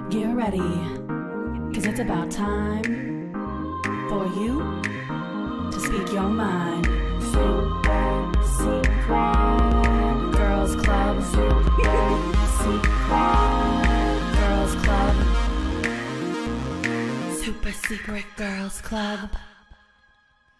Get ready, cause it's about time for you to speak your mind. Super Secret Girls Club. Secret Girls Club. Super Secret Girls Club.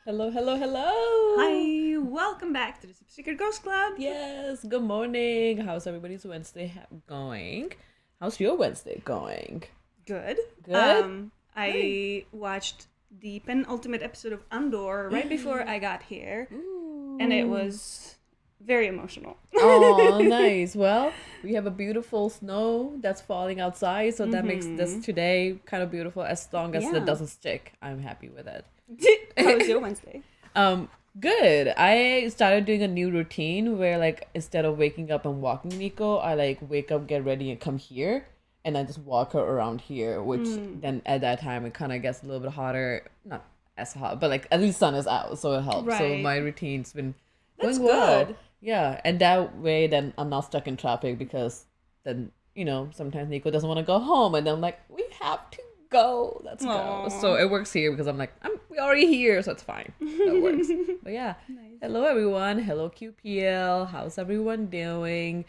Hello, hello, hello. Hi, welcome back to the Super Secret Girls Club. Yes, good morning. How's everybody's Wednesday going? How's your Wednesday going? Good. Good? I watched the penultimate episode of Andor right before I got here, and it was very emotional. Oh, nice. Well, we have a beautiful snow that's falling outside, so that makes this today kind of beautiful. As long as it doesn't stick, I'm happy with it. How was your Wednesday? Good. I started doing a new routine where, like, instead of waking up and walking Nico, I like wake up, get ready, and come here, and I just walk her around here. Which then at that time it kind of gets a little bit hotter, not as hot, but like at least sun is out, so it helps. So Right. my routine's been That's going well. good. Yeah, and that way then I'm not stuck in traffic because then sometimes Nico doesn't want to go home, and then I'm like, we have to go. Let's go. Aw. So it works here because I'm like, we're already here, so it's fine. That works. But yeah, hello everyone. Hello QPL. How's everyone doing?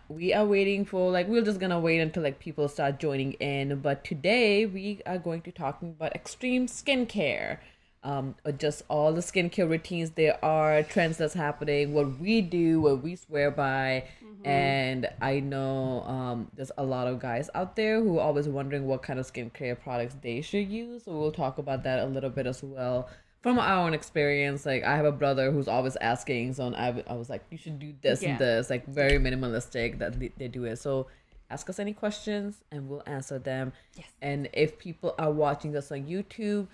We are waiting for we're just gonna wait until like people start joining in. But today we are going to talking about extreme skincare. Or just all the skincare routines there are, trends that's happening, what we do, what we swear by. And I know there's a lot of guys out there who are always wondering what kind of skincare products they should use. So we'll talk about that a little bit as well from our own experience. Like, I have a brother who's always asking, so I was like, you should do this and this, like very minimalistic that they do it. So ask us any questions and we'll answer them. Yes. And if people are watching us on YouTube,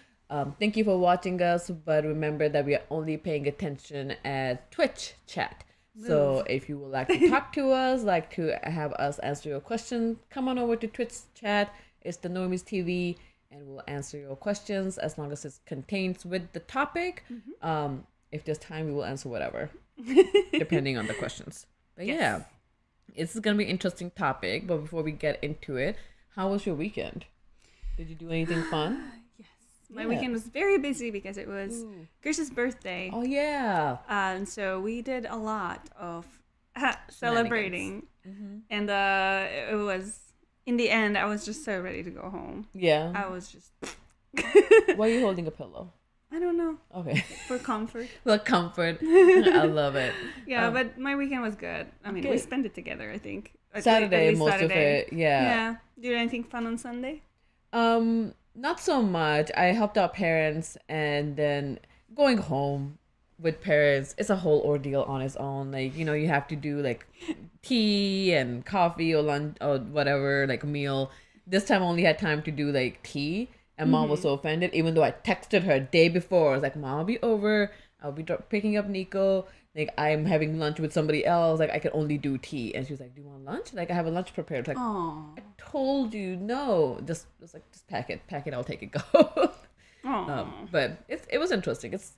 thank you for watching us, but remember that we are only paying attention at Twitch chat. So if you would like to talk to us, like to have us answer your questions, come on over to Twitch chat. It's the Normies TV, and we'll answer your questions as long as it contains with the topic. If there's time, we will answer whatever, depending on the questions. But yeah, it's going to be an interesting topic. But before we get into it, how was your weekend? Did you do anything fun? My weekend was very busy because it was Chris's birthday. Oh, yeah. And so we did a lot of celebrating. And it was, in the end, I was just so ready to go home. Yeah. I was just... Why are you holding a pillow? I don't know. Okay. For comfort. For comfort. I love it. Yeah, but my weekend was good. I mean, we Good. spent it together, I think. At Saturday, least most Saturday. of it. Yeah. Yeah. Did anything fun on Sunday? Not so much. I helped out parents, and then going home with parents, it's a whole ordeal on its own. Like, you have to do like tea and coffee or lunch or whatever, like a meal. This time I only had time to do like tea, and mom was so offended, even though I texted her day before. I was like, Mom, I'll be over. I'll be picking up Nico. Like, I'm having lunch with somebody else. Like, I can only do tea. And she was like, do you want lunch? Like, I have a lunch prepared. Like, Aww. I told you, no. Just pack it, I'll take it, go. But it was interesting. It's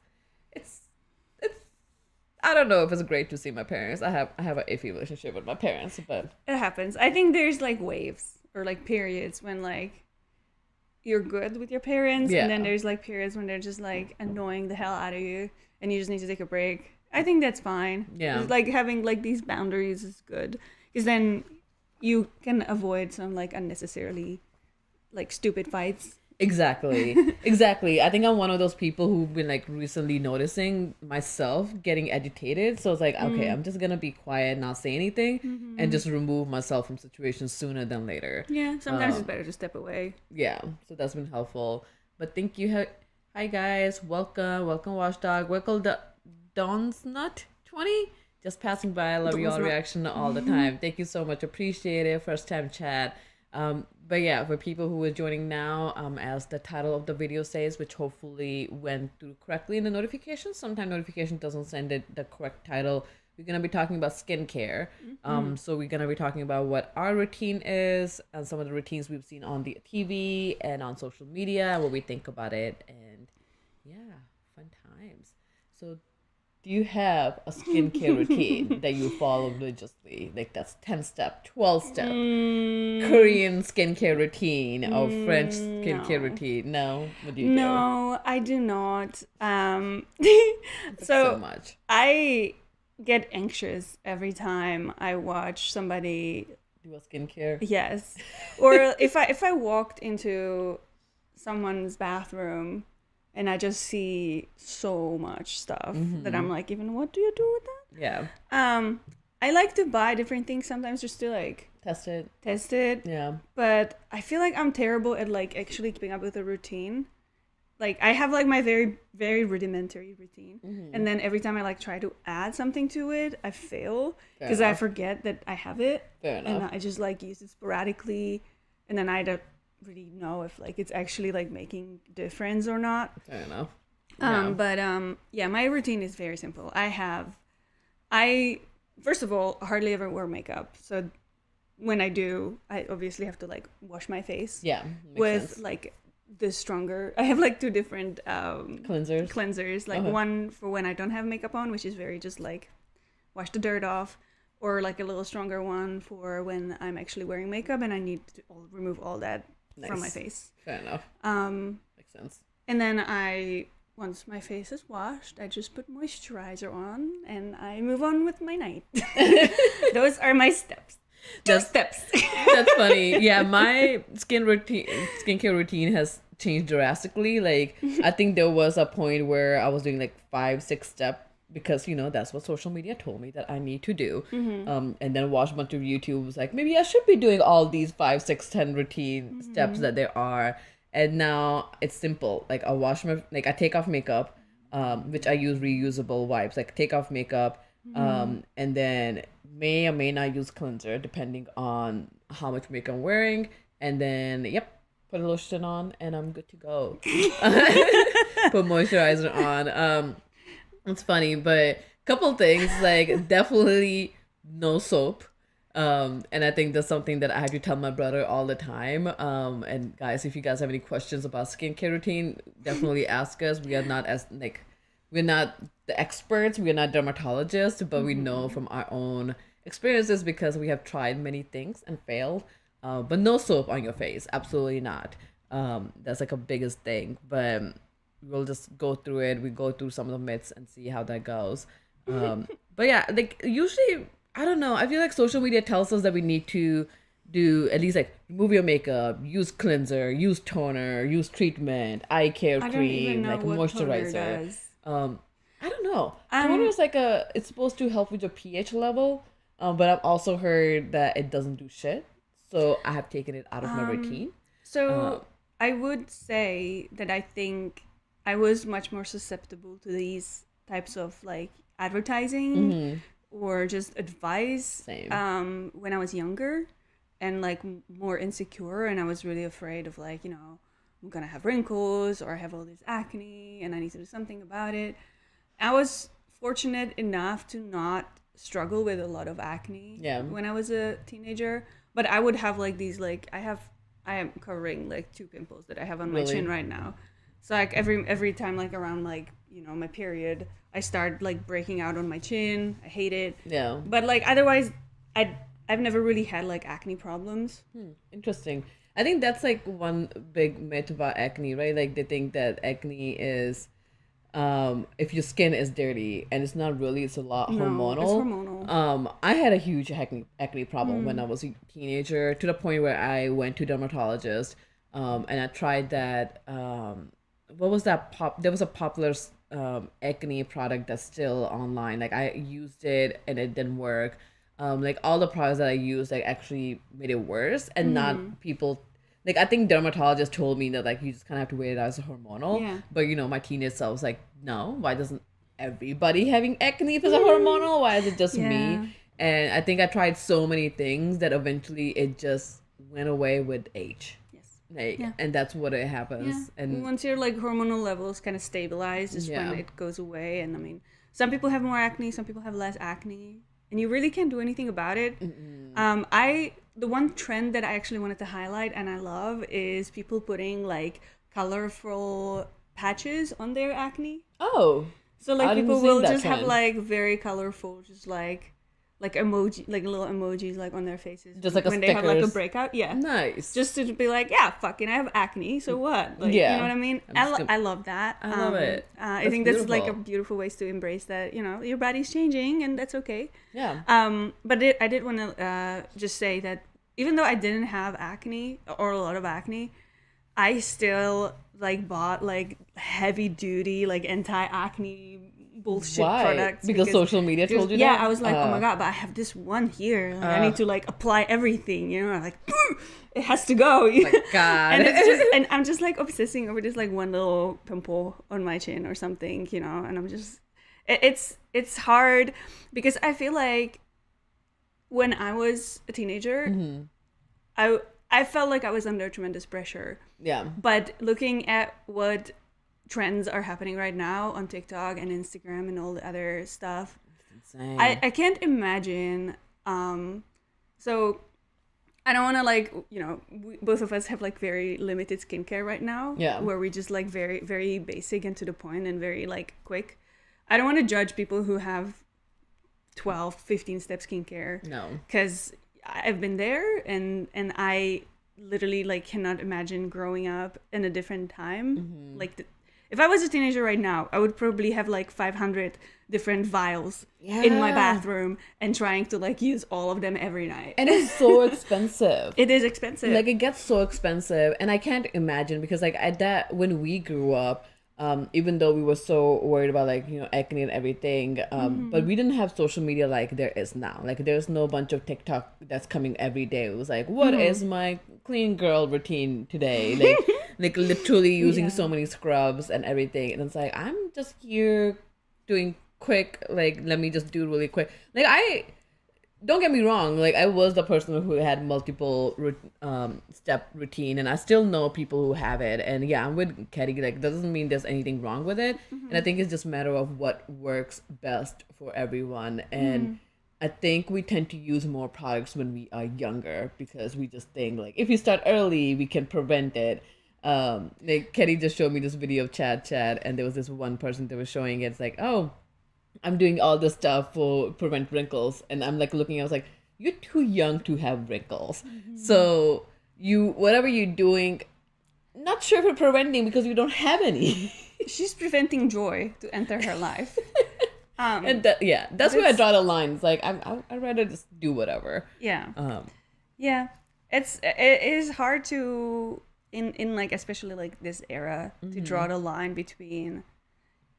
I don't know if it's great to see my parents. I have an iffy relationship with my parents, but It happens. I think there's like waves or like periods when like you're good with your parents, and then there's like periods when they're just like annoying the hell out of you and you just need to take a break. I think that's fine. Yeah. It's like having like these boundaries is good, because then you can avoid some like unnecessarily like stupid fights. Exactly. I think I'm one of those people who've been like recently noticing myself getting agitated. So it's like, okay, I'm just gonna be quiet, not say anything, and just remove myself from situations sooner than later. Yeah, sometimes it's better to step away. Yeah, so that's been helpful. But thank you. Hi guys, welcome Watchdog, welcome Don's Nut 20. Just passing by. I love your reaction all the time. Thank you so much. Appreciate it. First time chat. But yeah, for people who are joining now, as the title of the video says, which hopefully went through correctly in the notification. Sometimes notification doesn't send it the correct title. We're going to be talking about skincare. So we're going to be talking about what our routine is and some of the routines we've seen on the TV and on social media, what we think about it. And yeah, fun times. So do you have a skincare routine that you follow religiously? Like that's 10-step, 12-step Korean skincare routine or French skincare routine? No? What do you do? No, I do not. So much. I get anxious every time I watch somebody Do a skincare? Yes. Or if I walked into someone's bathroom and I just see so much stuff that I'm like, even what do you do with that? Yeah. I like to buy different things sometimes just to like Test it. Yeah. But I feel like I'm terrible at like actually keeping up with a routine. Like I have like my very, very rudimentary routine. And then every time I like try to add something to it, I fail because I forget that I have it. Fair enough. And I just like use it sporadically. And then I don't really know if like it's actually like making difference or not. Fair enough. But yeah, my routine is very simple. I first of all hardly ever wear makeup. So when I do, I obviously have to like wash my face. Yeah. With sense. like the stronger. I have like two different cleansers. Like one for when I don't have makeup on, which is very just like wash the dirt off, or like a little stronger one for when I'm actually wearing makeup and I need to remove all that from my face. Fair enough. Makes sense. And then once my face is washed, I just put moisturizer on and I move on with my night. Those are my steps. Two steps. That's funny. Yeah, my skincare routine has changed drastically. Like, I think there was a point where I was doing like 5-6 step because, you know, that's what social media told me that I need to do. And then watched a bunch of YouTube. Was like, maybe I should be doing all these 5, 6, 10 routine steps that there are. And now it's simple. Like I take off makeup, which I use reusable wipes. Like take off makeup, and then may or may not use cleanser depending on how much makeup I'm wearing. And then put a lotion on and I'm good to go. Put moisturizer on. It's funny, but couple things like definitely no soap. And I think that's something that I have to tell my brother all the time. And guys, if you guys have any questions about skincare routine, definitely ask us. We are not we're not the experts. We are not dermatologists, but we know from our own experiences because we have tried many things and failed. But no soap on your face, absolutely not. That's like a biggest thing. But we'll just go through it. We go through some of the myths and see how that goes. But yeah, like usually. I don't know. I feel like social media tells us that we need to do at least like remove your makeup, use cleanser, use toner, use treatment, eye care cream, like moisturizer. I don't know. Toner is like it's supposed to help with your pH level, but I've also heard that it doesn't do shit. So I have taken it out of my routine. So I would say that I think I was much more susceptible to these types of like advertising. Or just advice when I was younger and like more insecure, and I was really afraid of like, you know, I'm gonna have wrinkles or I have all this acne and I need to do something about it. I was fortunate enough to not struggle with a lot of acne when I was a teenager, but I would have like these like I am covering like 2 pimples that I have on my chin right now. So like every time like around like, you know, my period, I start like breaking out on my chin. I hate it. Yeah. But like otherwise, I've never really had like acne problems. Interesting. I think that's like one big myth about acne, right? Like they think that acne is if your skin is dirty, and it's not really. It's a lot hormonal. It's hormonal. I had a huge acne problem when I was a teenager, to the point where I went to dermatologist, and I tried that. What was that there was a popular acne product that's still online. Like I used it and it didn't work. Like all the products that I used like actually made it worse, and not people. Like I think dermatologist told me that like you just kind of have to wait it out as a hormonal. But you know, my teenage self was like, no, why doesn't everybody having acne if it's a hormonal? Why is it just me? And I think I tried so many things that eventually it just went away with age. And that's what it happens. And once your like hormonal levels kind of stabilize is when it goes away. And I mean, some people have more acne, some people have less acne, and you really can't do anything about it. The one trend that I actually wanted to highlight and I love is people putting like colorful patches on their acne. So like I didn't people see will that just have trend. like very colorful, just like emoji, like little emojis like on their faces, Just like a when they have like a stickers. breakout. Yeah, Nice. just to be like, yeah, fucking, I have acne, so what? Like, Yeah. you know what I mean? I'm just gonna- I love that. I love it. I That's think that's like a beautiful. beautiful ways to embrace that. You know, your body's changing, and that's okay. Yeah. But I did want to just say that even though I didn't have acne or a lot of acne, I still like bought like heavy duty like anti-acne bullshit Why? products Because social media told you that? I was like, oh my god, but I have this one here. Like, I need to like apply everything, you know, like it has to go. Oh my God. and it's just, and I'm just like obsessing over this like one little pimple on my chin or something, you know, and I'm just it's hard because I feel like when I was a teenager, I felt like I was under tremendous pressure. Yeah. But looking at what trends are happening right now on TikTok and Instagram and all the other stuff, Insane. I can't imagine. So I don't want to like, you know, both of us have like very limited skincare right now. Yeah. Where we just like very, very basic and to the point and very like quick. I don't want to judge people who have 12, 15 step skincare. No. Because I've been there and I literally like cannot imagine growing up in a different time. Like if I was a teenager right now, I would probably have like 500 different vials in my bathroom and trying to like use all of them every night. And it's so expensive. It is expensive. Like it gets so expensive, and I can't imagine because like at that when we grew up, even though we were so worried about like, you know, acne and everything, but we didn't have social media like there is now. Like there's no bunch of TikTok that's coming every day. It was like, what is my clean girl routine today? Like literally using so many scrubs and everything, and it's like I'm just here doing quick, like let me just do really quick. Like I don't get me wrong, like I was the person who had multiple step routine, and I still know people who have it, and yeah, I'm with Katie. Like doesn't mean there's anything wrong with it, and I think it's just a matter of what works best for everyone. And I think we tend to use more products when we are younger because we just think like if you start early, we can prevent it. Like Katie just showed me this video of Chad, and there was this one person that was showing it. It's like, oh, I'm doing all this stuff for prevent wrinkles, and I'm like looking, I was like, you're too young to have wrinkles. So whatever you're doing, not sure if you're preventing because you don't have any. She's preventing joy to enter her life. And that's where I draw the line. It's like I'd rather just do whatever. Yeah. Yeah. It is hard to in like especially like this era to draw the line between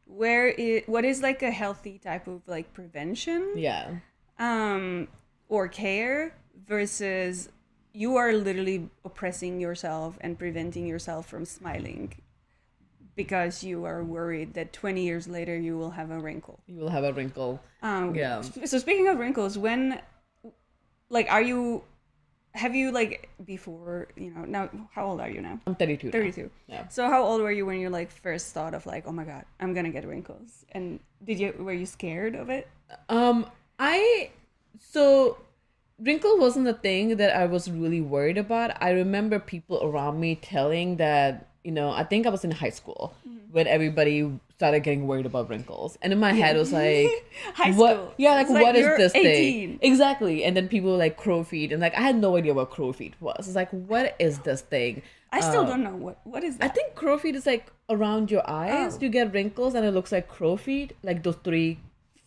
what is like a healthy type of like prevention or care versus you are literally oppressing yourself and preventing yourself from smiling because you are worried that 20 years later you will have a wrinkle. You will have a wrinkle. So speaking of wrinkles, when like have you like before, you know, now how old are you now? I'm 32. 32. Yeah. So So how old were you when you like first thought of like, oh my god, I'm gonna get wrinkles? And were you scared of it? So wrinkle wasn't a thing that I was really worried about. I remember people around me telling that, you know, I think I was in high school when everybody started getting worried about wrinkles. And in my head it was like, High what? school. Yeah, like It's like what is you're this 18. thing? Exactly. And then people were like crow feet, and like I had no idea what crow feet was. It's like, what is this thing? I still don't know what is that. I think crow feet is like around your eyes. Oh. You get wrinkles and it looks like crow feet, like those 3 feet.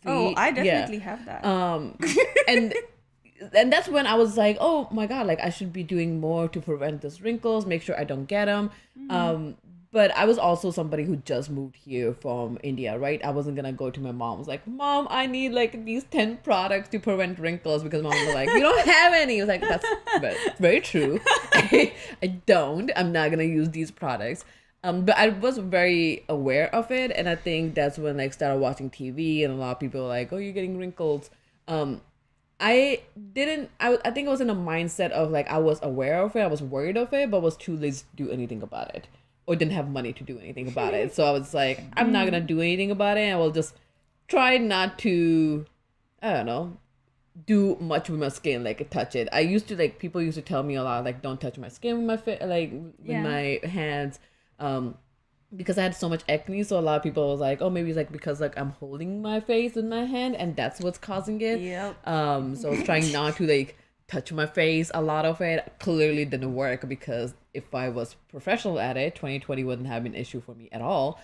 Oh, I Yeah. definitely have that. And that's when I was like, oh my god, like I should be doing more to prevent these wrinkles, make sure I don't get them. But I was also somebody who just moved here from India, right? I wasn't gonna go to my mom. I was like, Mom, I need like these 10 products to prevent wrinkles, because mom was like, you don't have any. I was like, that's very true. I don't. I'm not gonna use these products. But I was very aware of it, and I think that's when like started watching TV, and a lot of people were like, oh, you're getting wrinkles. I think I was in a mindset of like I was aware of it, I was worried of it, but was too lazy to do anything about it, or didn't have money to do anything about it. So I was like, I'm not gonna do anything about it. I will just try not to, I don't know, do much with my skin, like touch it. I used to like, people used to tell me a lot like, don't touch my skin with my my hands. because I had so much acne, so a lot of people was like, oh, maybe it's like because like I'm holding my face in my hand and that's what's causing it. Yep. So I was trying not to like touch my face. A lot of it clearly didn't work, because if I was professional at it, 2020 wouldn't have been an issue for me at all.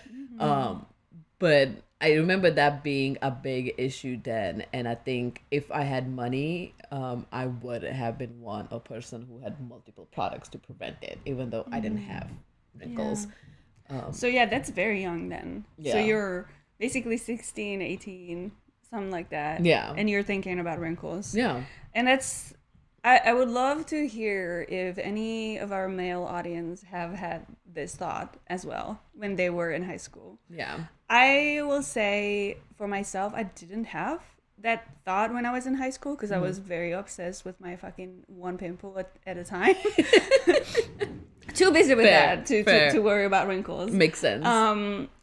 But I remember that being a big issue then, and I think if I had money, I would have been a person who had multiple products to prevent it, even though I didn't have wrinkles. So yeah, that's very young then. Yeah. So you're basically 16, 18, something like that. Yeah. And you're thinking about wrinkles. Yeah. And that's, I would love to hear if any of our male audience have had this thought as well when they were in high school. Yeah. I will say for myself, I didn't have that thought when I was in high school, because I was very obsessed with my fucking one pimple at a time. Too busy with that to worry about wrinkles. Makes sense.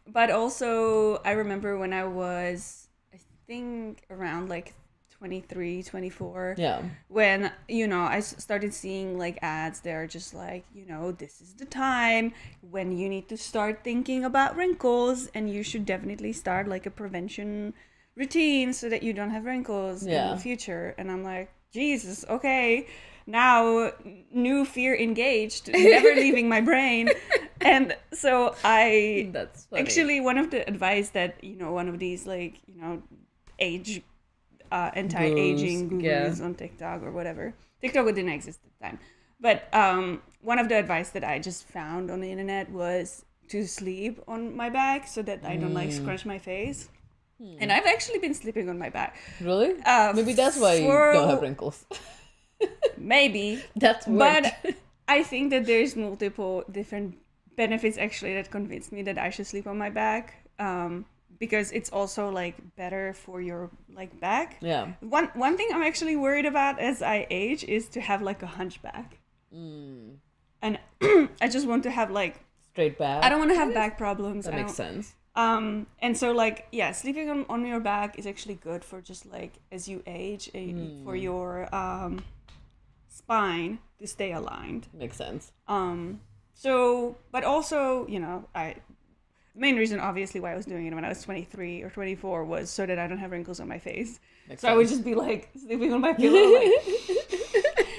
But also I remember when I was, I think around like 23, 24. Yeah. When, I started seeing like ads that are just like, this is the time when you need to start thinking about wrinkles, and you should definitely start like a prevention routine so that you don't have wrinkles in the future. And I'm like, Jesus, okay. Now, new fear engaged, never leaving my brain. And so That's funny. actually, one of the advice that, one of these like, age, anti-aging gurus on TikTok or whatever. TikTok didn't exist at the time. But one of the advice that I just found on the internet was to sleep on my back so that I don't like scrunch my face. And I've actually been sleeping on my back. Really? Maybe that's why you don't have wrinkles. Maybe. That's weird. But I think that there's multiple different benefits actually that convinced me that I should sleep on my back. Because it's also like better for your like back. Yeah. One thing I'm actually worried about as I age is to have like a hunchback. And I just want to have like straight back. I don't want to have back problems. That makes sense. And so like, yeah, sleeping on your back is actually good for just like as you age, for your spine to stay aligned. Makes sense. So, but also, the main reason obviously why I was doing it when I was 23 or 24 was so that I don't have wrinkles on my face. Makes sense. I would just be like sleeping on my pillow, like,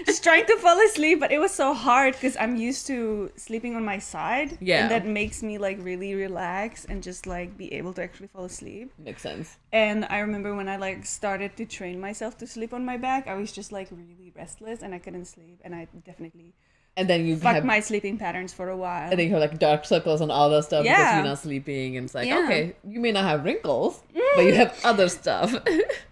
just trying to fall asleep, but it was so hard because I'm used to sleeping on my side. Yeah. And that makes me like really relax and just like be able to actually fall asleep. Makes sense. And I remember when I like started to train myself to sleep on my back, I was just like really restless and I couldn't sleep, and I definitely and then you fucked my sleeping patterns for a while. And then you have like dark circles and all that stuff because you're not sleeping, and it's like, okay, you may not have wrinkles, but you have other stuff.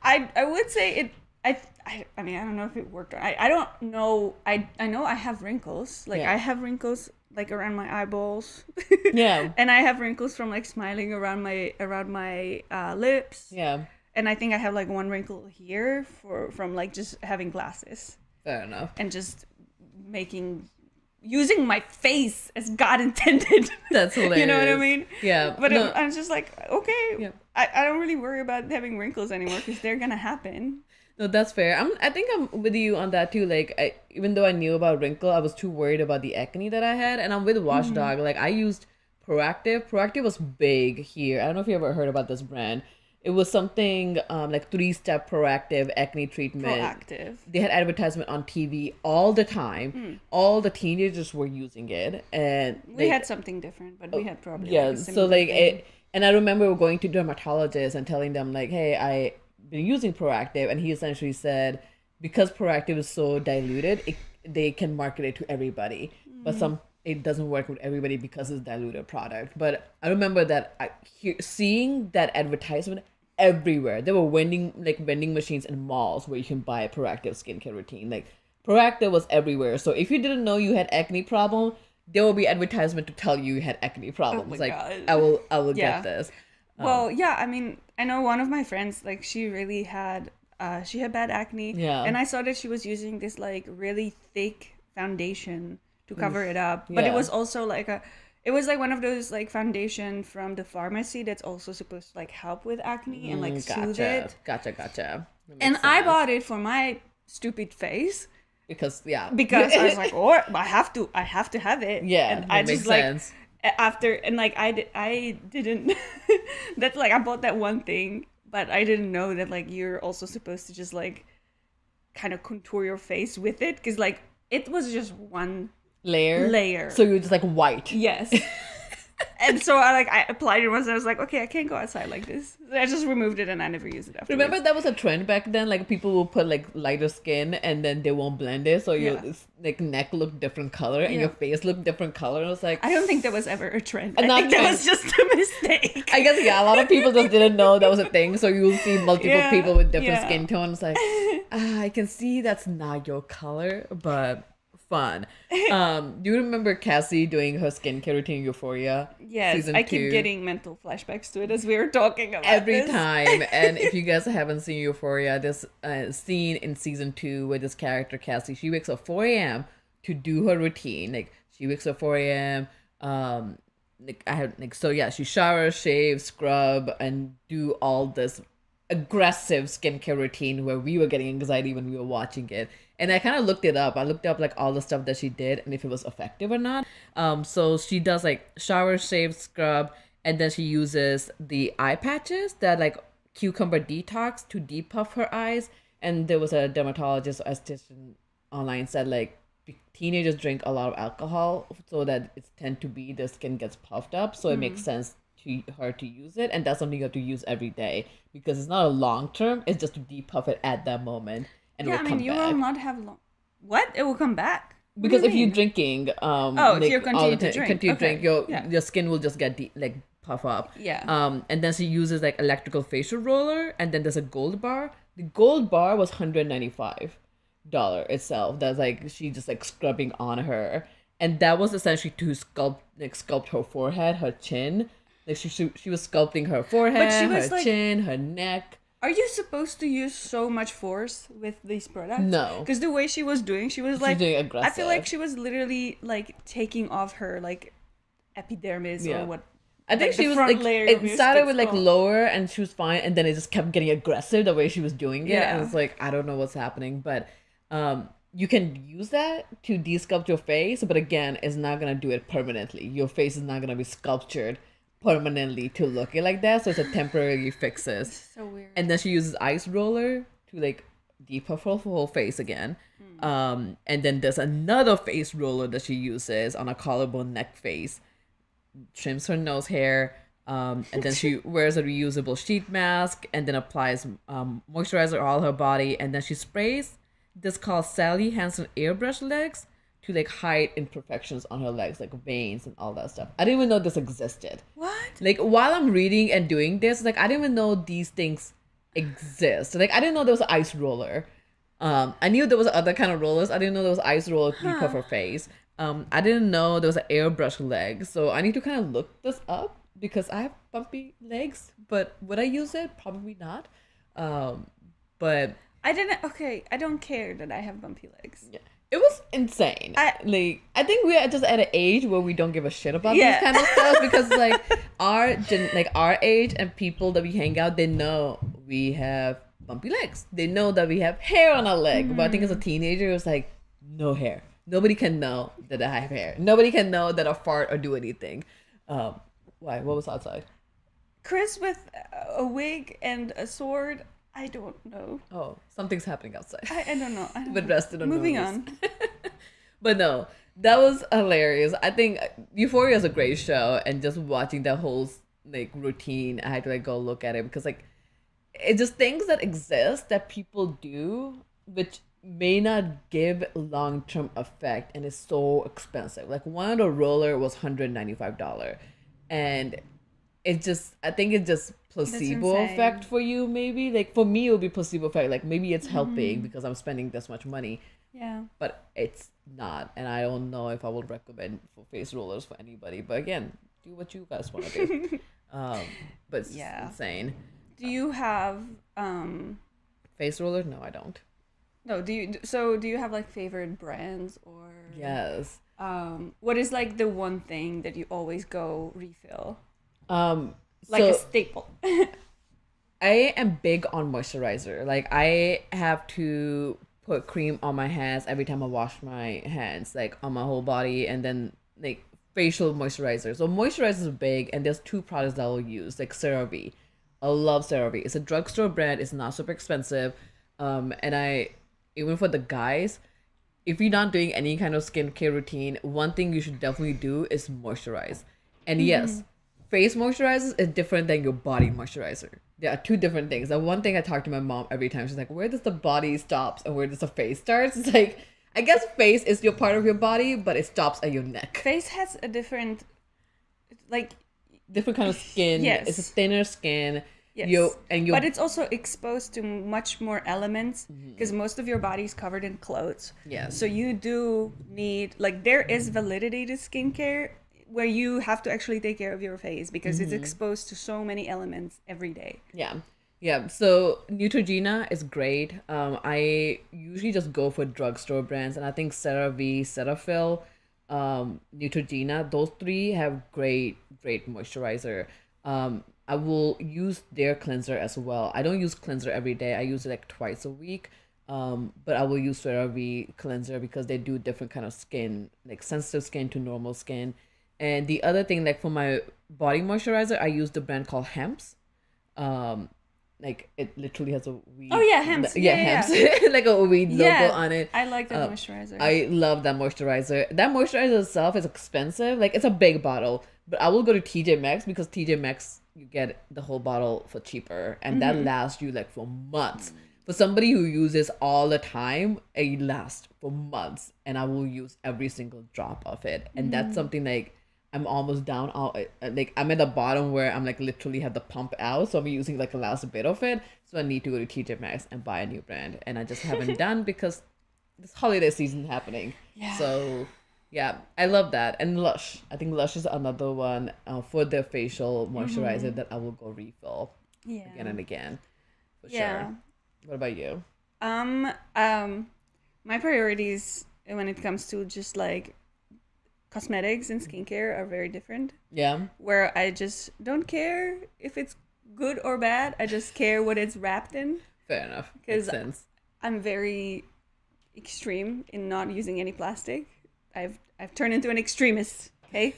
I would say it. I mean, I don't know if it worked. I don't know. I know I have wrinkles. Like I have wrinkles like around my eyeballs. Yeah. And I have wrinkles from like smiling around my lips. Yeah. And I think I have like one wrinkle here from like just having glasses. Fair enough. And just using my face as God intended. That's hilarious. You know what I mean? Yeah. But I'm just like, okay, yeah. I don't really worry about having wrinkles anymore because they're gonna happen. No, that's fair. I think I'm with you on that too. Like, even though I knew about wrinkle, I was too worried about the acne that I had. And I'm with Watchdog. Like, I used Proactive. Proactive was big here. I don't know if you ever heard about this brand. It was something like 3-step Proactive acne treatment. Proactive. They had advertisement on TV all the time. All the teenagers were using it, and we had something different, but we had probably so like and I remember going to dermatologists and telling them like, hey, I've been using Proactive, and he essentially said because Proactive is so diluted, they can market it to everybody, but it doesn't work with everybody because it's a diluted product. But I remember that seeing that advertisement everywhere. There were vending machines in malls where you can buy a Proactive skincare routine. Like, Proactive was everywhere. So if you didn't know you had acne problem, there will be advertisement to tell you had acne problems. God. I will get this. Well, yeah, I mean, I know one of my friends, like, she really had she had bad acne. Yeah. And I saw that she was using this like really thick foundation to cover it up. But it was also like it was like one of those like foundation from the pharmacy that's also supposed to like help with acne and like soothe it. Gotcha. And I bought it for my stupid face. Because I was like, oh, I have to have it. Yeah. And I just like after, and like I didn't that's like I bought that one thing, but I didn't know that like you're also supposed to just like kind of contour your face with it, because like it was just one layer. So you're just like white. Yes. And so I applied it once and I was like, okay, I can't go outside like this. So I just removed it and I never used it after. Remember that was a trend back then? Like people will put like lighter skin and then they won't blend it, so your like neck look different color and your face look different color. And I was like, I don't think that was ever a trend. I think that was just a mistake. I guess a lot of people just didn't know that was a thing. So you will see multiple people with different skin tones. Like, I can see that's not your color, but fun. Do you remember Cassie doing her skincare routine in Euphoria? Yes, season I 2? keep getting mental flashbacks to it as we were talking about every this. time. And if you guys haven't seen Euphoria, this scene in season 2 with this character Cassie, she wakes up 4 a.m. to do her routine. Like she wakes up 4 a.m. She showers, shaves, scrub, and do all this aggressive skincare routine where we were getting anxiety when we were watching it. And I kind of looked it up. I looked up like all the stuff that she did and if it was effective or not. So she does like shower, shave, scrub, and then she uses the eye patches that like cucumber detox to depuff her eyes. And there was a dermatologist or esthetician online said like teenagers drink a lot of alcohol so that it's tend to be their skin gets puffed up. So it makes sense to her to use it, and that's something you have to use every day because it's not a long term. It's just to depuff it at that moment. And it will come you back. will not have long. What? It will come back? What Because do you if you're mean? drinking, if you're continuing to drink, your skin will just get puff up. Yeah. And then she uses like electrical facial roller, and then there's a gold bar. The gold bar was $195 itself. That's like she just like scrubbing on her, and that was essentially to sculpt her forehead, her chin. Like she was sculpting her forehead, her chin, her neck. Are you supposed to use so much force with these products? No. Because the way she was doing, she was like, doing aggressive. I feel like she was literally like taking off her like epidermis or what. I think like, she was like, it started with like lower and she was fine, and then it just kept getting aggressive the way she was doing it. And it's like, I don't know what's happening, but you can use that to de-sculpt your face, but again, it's not going to do it permanently. Your face is not going to be sculptured permanently to look it like that, so it's a temporary fixes. So weird. And then she uses ice roller to like depuff her whole face again. And then there's another face roller that she uses on a collarbone neck face, trims her nose hair, and then she wears a reusable sheet mask and then applies moisturizer all her body, and then she sprays this called Sally Hansen airbrush legs to like hide imperfections on her legs, like veins and all that stuff. I didn't even know this existed. What? Like while I'm reading and doing this, like I didn't even know these things exist. Like I didn't know there was an ice roller. I knew there was other kind of rollers. I didn't know there was ice roller to depuff her face. I didn't know there was an airbrush leg. So I need to kind of look this up because I have bumpy legs. But would I use it? Probably not. But I didn't. Okay, I don't care that I have bumpy legs. yeah. It was insane. I think we are just at an age where we don't give a shit about these kind of stuff because like our age and people that we hang out, they know we have bumpy legs. They know that we have hair on our leg. But I think as a teenager, it was like no hair. Nobody can know that I have hair. Nobody can know that I fart or do anything. Why? What was outside? Chris with a wig and a sword. I don't know. Oh, something's happening outside. I don't know. But rested on Moving Normies. on. But no, that was hilarious. I think Euphoria is a great show, and just watching that whole like routine, I had to like go look at it because like it's just things that exist that people do, which may not give long-term effect, and it's so expensive. Like one of the roller was $195, and it just I think it's just placebo effect for you. Maybe like for me it would be placebo effect. Like maybe it's helping because I'm spending this much money. Yeah. But it's not, and I don't know if I would recommend for face rollers for anybody. But again, do what you guys want to do. But it's insane. Do you have face roller? No, I don't. No, do you have like favorite brands or Yes. What is like the one thing that you always go refill? Like So a staple. I am big on moisturizer. Like I have to put cream on my hands every time I wash my hands, like on my whole body, and then like facial moisturizer. So moisturizer is big, and there's two products that I'll use, like CeraVe. I love CeraVe. It's a drugstore brand. It's not super expensive. And I, even for the guys, if you're not doing any kind of skincare routine, one thing you should definitely do is moisturize. And yes, face moisturizer is different than your body moisturizer. There are two different things. The one thing I talk to my mom every time, she's like, where does the body stops and where does the face starts? It's like, I guess face is your part of your body, but it stops at your neck. Face has a different, like... different kind of skin. Yes. It's a thinner skin. Yes. But but it's also exposed to much more elements because most of your body is covered in clothes. Yes. So you do need, like, there is validity to skincare where you have to actually take care of your face because it's exposed to so many elements every day. Yeah. So Neutrogena is great. I usually just go for drugstore brands, and I think CeraVe, Cetaphil, Neutrogena, those three have great moisturizer. I will use their cleanser as well. I don't use cleanser every day. I use it like twice a week. But I will use CeraVe cleanser because they do different kind of skin, like sensitive skin to normal skin. And the other thing, like for my body moisturizer, I use the brand called Helms. Like it literally has a weed. Oh yeah, Helms. Helms. Like a weed logo on it. I like that moisturizer. I love that moisturizer. That moisturizer itself is expensive. Like it's a big bottle, but I will go to TJ Maxx because TJ Maxx you get the whole bottle for cheaper, and that lasts you like for months. For somebody who uses all the time, it lasts for months, and I will use every single drop of it. And that's something like I'm almost down. Like I'm at the bottom where I'm like literally have the pump out, so I'm using like the last bit of it. So I need to go to TJ Maxx and buy a new brand, and I just haven't done because this holiday season happening. Yeah. So yeah, I love that. And Lush, I think Lush is another one for their facial moisturizer that I will go refill again and again for sure. What about you? My priorities when it comes to just like cosmetics and skincare are very different. Yeah. Where I just don't care if it's good or bad. I just care what it's wrapped in. Fair enough. Because Makes sense. I'm very extreme in not using any plastic. I've turned into an extremist, okay?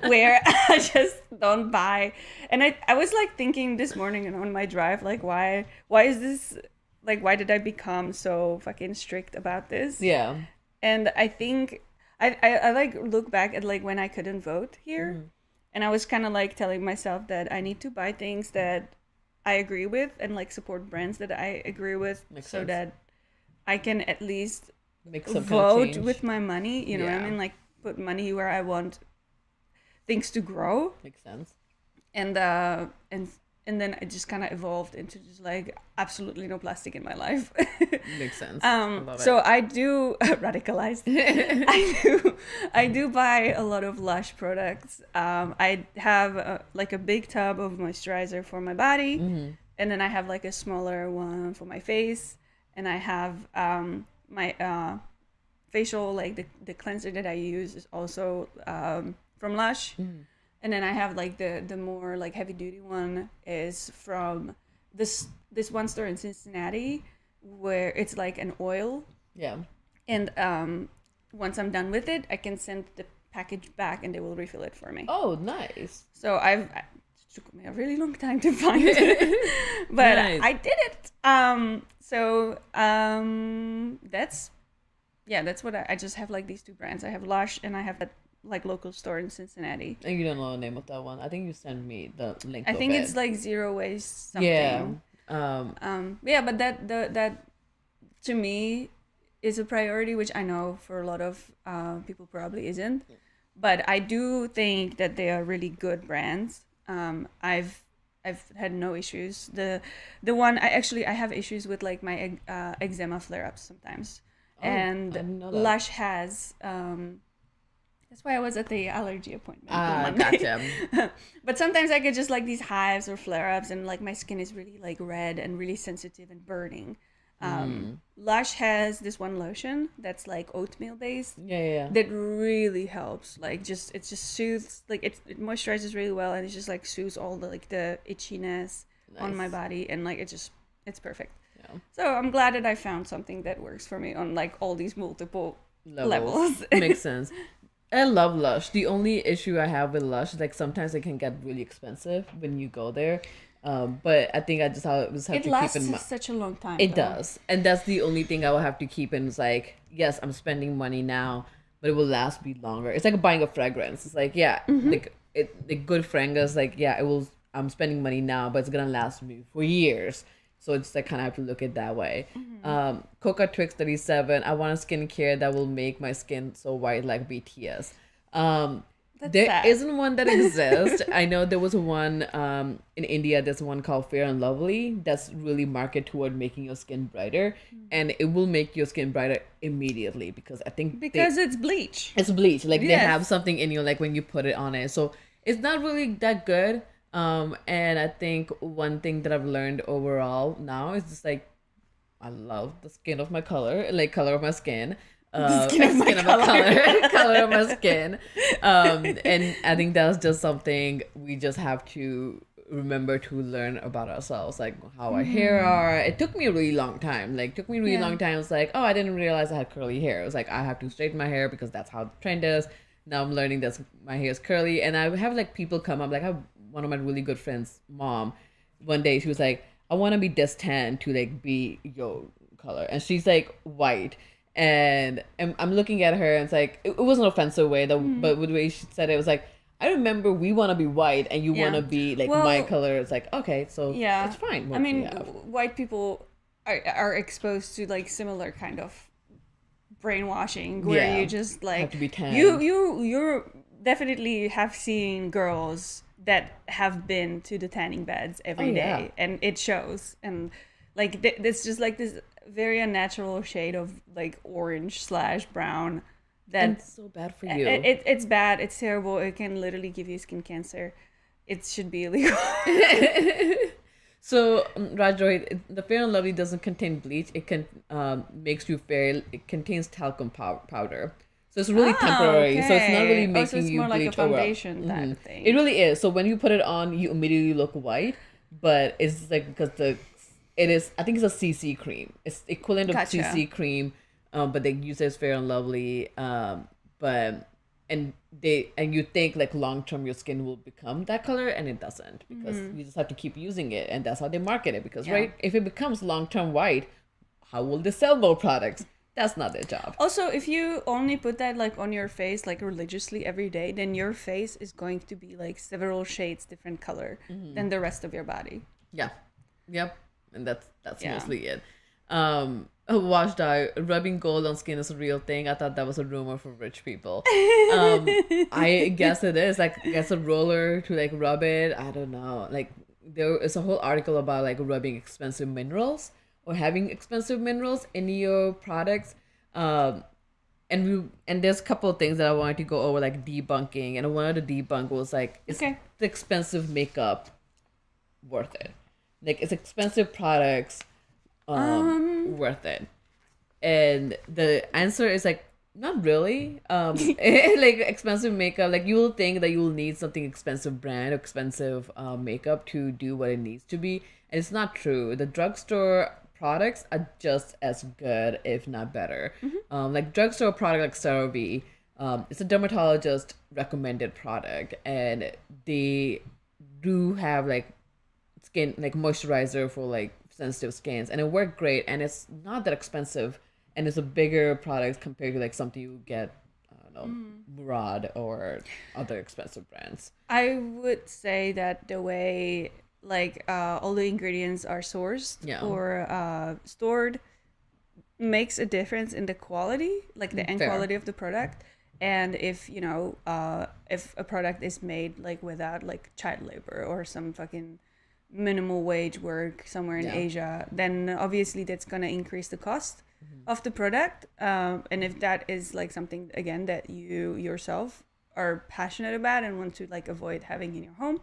Where I just don't buy. And I was like thinking this morning on my drive, like why is this, like why did I become so fucking strict about this? Yeah. And I think I like look back at like when I couldn't vote here, and I was kind of like telling myself that I need to buy things that I agree with and like support brands that I agree with. Makes sense. That I can at least make some vote with my money. You know what I mean? Like put money where I want things to grow. Makes sense. And then it just kind of evolved into just like absolutely no plastic in my life. Makes sense. So I do radicalized. I do buy a lot of Lush products. I have like a big tub of moisturizer for my body, and then I have like a smaller one for my face, and I have my facial, like the cleanser that I use is also from Lush. And then I have like the more like heavy duty one is from this one store in Cincinnati where it's like an oil. Yeah. And once I'm done with it, I can send the package back and they will refill it for me. Oh, nice. So it took me a really long time to find it, but nice. I did it. That's what I just have like these two brands. I have Lush and I have that like local store in Cincinnati. And you don't know the name of that one. I think you sent me the link. I think it's like Zero Waste something. Yeah. But that to me is a priority, which I know for a lot of people probably isn't. But I do think that they are really good brands. I've had no issues. The one I have issues with like my eczema flare-ups sometimes. Oh, and Lush has that's why I was at the allergy appointment on Monday. Gotcha. But sometimes I get just like these hives or flare-ups and like my skin is really like red and really sensitive and burning. Lush has this one lotion that's like oatmeal based. Yeah. That really helps. Like it just soothes, like it moisturizes really well and it just like soothes all the like the itchiness on my body and like it's perfect. Yeah. So I'm glad that I found something that works for me on like all these multiple levels. Makes sense. I love Lush. The only issue I have with Lush is like sometimes it can get really expensive when you go there. But I think I just have to keep in mind. It lasts such a long time. It does, and that's the only thing I will have to keep in. Is like, yes, I'm spending money now, but it will last me longer. It's like buying a fragrance. It's like, yeah, the good fragrance, like, yeah, it will. I'm spending money now, but it's gonna last me for years. So it's like kind of have to look at it that way. Coca Twix 37. I want a skincare that will make my skin so white like BTS. There sad. isn't one that exists. I know there was one in India. There's one called Fair and Lovely that's really marketed toward making your skin brighter, and it will make your skin brighter immediately because I think it's bleach. It's bleach. Like they Yes. have something in you, like when you put it on it. So it's not really that good. And I think one thing that I've learned overall now is just like I love the skin of my color, like color of my skin. Skin of my color. Color of my skin. And I think that's just something we just have to remember to learn about ourselves, like how our hair are. It took me a really long time. Like took me a really long time. It's like, oh, I didn't realize I had curly hair. It was like I have to straighten my hair because that's how the trend is. Now I'm learning that my hair is curly, and I have like people come up. Like I have one of my really good friends' mom. One day she was like, I want to be this tan to like be your color, and she's like white. And I'm looking at her and it's like it wasn't an offensive way but with the way she said it, was like I remember we want to be white and you want to be like my color. It's like okay, so it's fine. I mean, white people are exposed to like similar kind of brainwashing where you just like have to be tan. You definitely have seen girls that have been to the tanning beds every day and it shows, and like it's just like this very unnatural shade of like orange / brown that's so bad for you. It's bad. It's terrible. It can literally give you skin cancer. It should be illegal. So Rajrohit, the Fair and Lovely doesn't contain bleach. It can makes you fair. It contains talcum powder. So it's really temporary. Okay. So it's not really making so it's you more bleach like a foundation type of thing. It really is. So when you put it on, you immediately look white. But it's like because it is, I think it's a CC cream. It's equivalent of CC cream, but they use it as Fair and Lovely. And you think like long term your skin will become that color, and it doesn't, because you just have to keep using it, and that's how they market it. Because right, if it becomes long term white, how will they sell more products? That's not their job. Also, if you only put that like on your face like religiously every day, then your face is going to be like several shades different color than the rest of your body. Yeah. Yep. And that's mostly it. Wash dye, rubbing gold on skin is a real thing. I thought that was a rumor for rich people. I guess it is. Like, I guess a roller to like rub it. I don't know. Like, there is a whole article about like rubbing expensive minerals or having expensive minerals in your products. And there's a couple of things that I wanted to go over, like debunking. And one of the debunk was like, is the expensive makeup worth it? Like, it's expensive products worth it? And the answer is like, not really. Like expensive makeup, like you will think that you will need something expensive brand or expensive makeup to do what it needs to be, and it's not true. The drugstore products are just as good, if not better. Like drugstore product like CeraVe, it's a dermatologist recommended product, and they do have like skin like moisturizer for like sensitive skins, and it worked great, and it's not that expensive, and it's a bigger product compared to like something you get, I don't know, Murad or other expensive brands. I would say that the way like all the ingredients are sourced or stored makes a difference in the quality, like the end quality of the product. And if you know if a product is made like without like child labor or some fucking minimal wage work somewhere in Asia, then obviously that's going to increase the cost of the product. And if that is like something again that you yourself are passionate about and want to like avoid having in your home,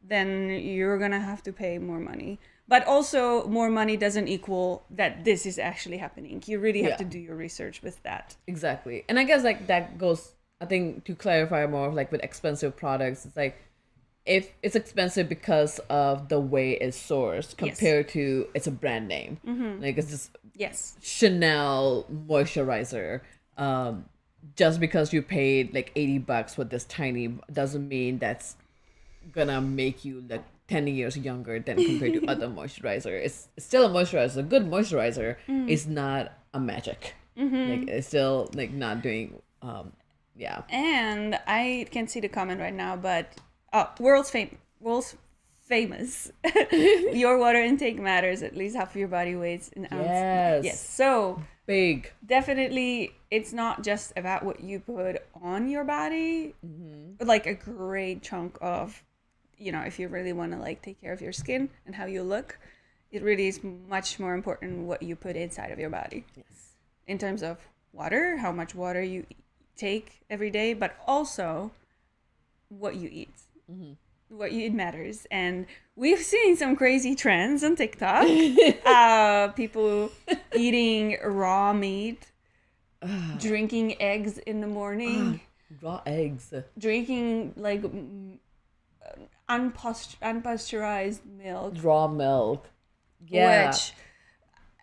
then you're going to have to pay more money. But also more money doesn't equal that this is actually happening. You really have to do your research with that. Exactly. And I guess like that goes, I think, to clarify more, like with expensive products, it's like if it's expensive because of the way it's sourced compared to it's a brand name. Like it's just Chanel moisturizer. just because you paid like $80 for this tiny doesn't mean that's gonna make you like 10 years younger than compared to other moisturizer. It's still a moisturizer. A good moisturizer is not a magic. Like it's still like not doing yeah. And I can see the comment right now, but world's famous. Your water intake matters. At least half of your body weights in ounces. Yes. So big. Definitely, it's not just about what you put on your body. But like a great chunk of, you know, if you really want to like take care of your skin and how you look, it really is much more important what you put inside of your body. Yes. In terms of water, how much water you take every day, but also what you eat. What you eat matters. And we've seen some crazy trends on TikTok. People eating raw meat, drinking eggs in the morning. Raw eggs. Drinking like unpasteurized milk. Raw milk. Yeah. Which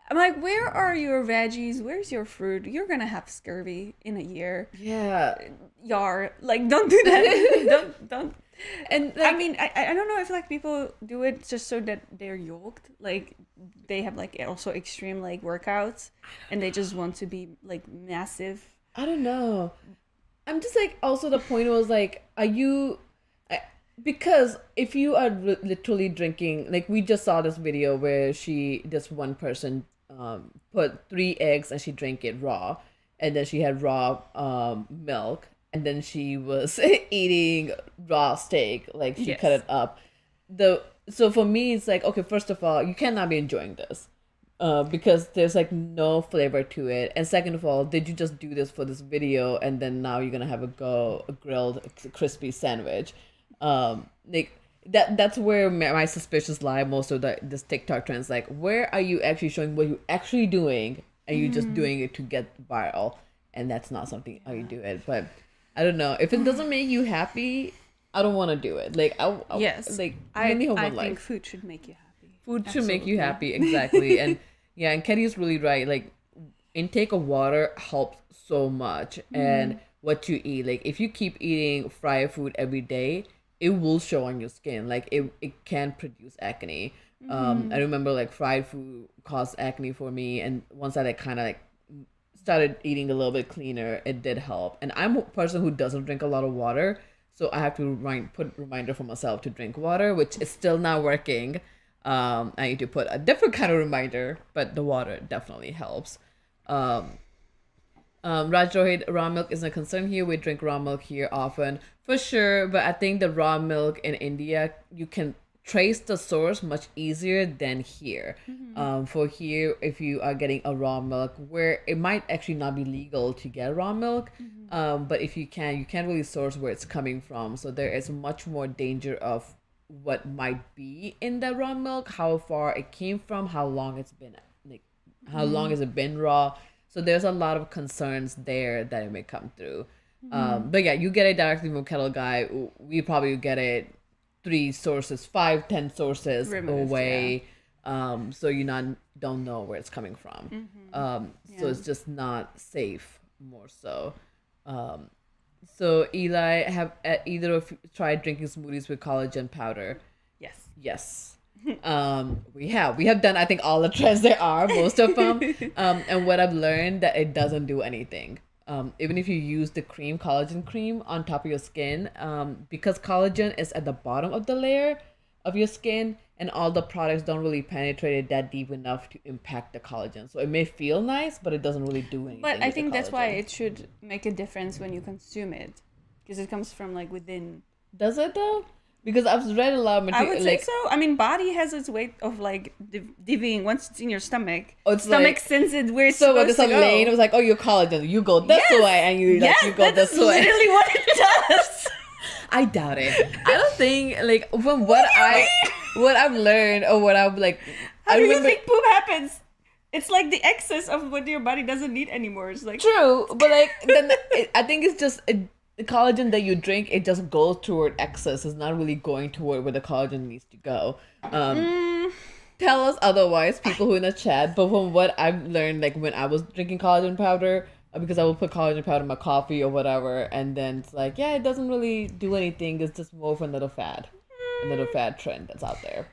I'm like, where are your veggies? Where's your fruit? You're gonna have scurvy in a year. Yeah. Like, don't do that. don't. And like, I mean, I don't know if like people do it just so that they're yoked. Like they have like also extreme like workouts and they just want to be like massive. I don't know. I'm just like, also the point was like, are you, because if you are literally drinking, like we just saw this video where this one person put 3 eggs and she drank it raw, and then she had raw milk, and then she was eating raw steak, like she cut it up. So for me, it's like, okay, first of all, you cannot be enjoying this because there's like no flavor to it. And second of all, did you just do this for this video and then now you're gonna have a grilled crispy sandwich? Like that's where my suspicions lie. Most of this TikTok trends, like, where are you actually showing what you're actually doing, and you just doing it to get viral? And that's not something how you do it. But I don't know, if it doesn't make you happy, I don't want to do it. Like I think food should make you happy. Food should make you happy, exactly. And yeah, and Kelly's really right. Like intake of water helps so much, and what you eat. Like if you keep eating fried food every day, it will show on your skin. Like it can produce acne. I remember like fried food caused acne for me, and once I like kind of like started eating a little bit cleaner, it did help. And I'm a person who doesn't drink a lot of water, so I have to put reminder for myself to drink water, which is still not working. I need to put a different kind of reminder, but the water definitely helps. Raj Rohit, raw milk isn't a concern here. We drink raw milk here often, for sure. But I think the raw milk in India, you can trace the source much easier than here. For here, if you are getting a raw milk, where it might actually not be legal to get raw milk, but if you can't really source where it's coming from. So there is much more danger of what might be in the raw milk, how far it came from, how long it's been, like how long has it been raw. So there's a lot of concerns there that it may come through. But yeah, you get it directly from Kettle Guy. We probably get it 3 sources, 5, 10 sources away. So you don't know where it's coming from. So it's just not safe, more so. So Eli, have either of you tried drinking smoothies with collagen powder? Yes. We have done, I think, all the trends there are, most of them. And what I've learned, that it doesn't do anything. Even if you use the collagen cream on top of your skin, because collagen is at the bottom of the layer of your skin, and all the products don't really penetrate it that deep enough to impact the collagen. So it may feel nice, but it doesn't really do anything. But I think that's why it should make a difference when you consume it, because it comes from like within. Does it though? Because I've read a lot of material. I would say so. I mean, body has its way of like divvying once it's in your stomach. Oh, it's stomach like, sends it where it's so supposed there's to a go. lane. It was like, oh, you're collagen. You go this way, and you go this way. That's literally what it does. I doubt it. I don't think, like, from what I've learned, or what I've like. How do you think poop happens? It's like the excess of what your body doesn't need anymore. It's like true, but like then I think it's just the collagen that you drink. It just goes toward excess. It's not really going toward where the collagen needs to go. Tell us otherwise, people who in the chat. But from what I've learned, like when I was drinking collagen powder, because I will put collagen powder in my coffee or whatever, and then it's like, yeah, it doesn't really do anything. It's just more of another fad trend that's out there.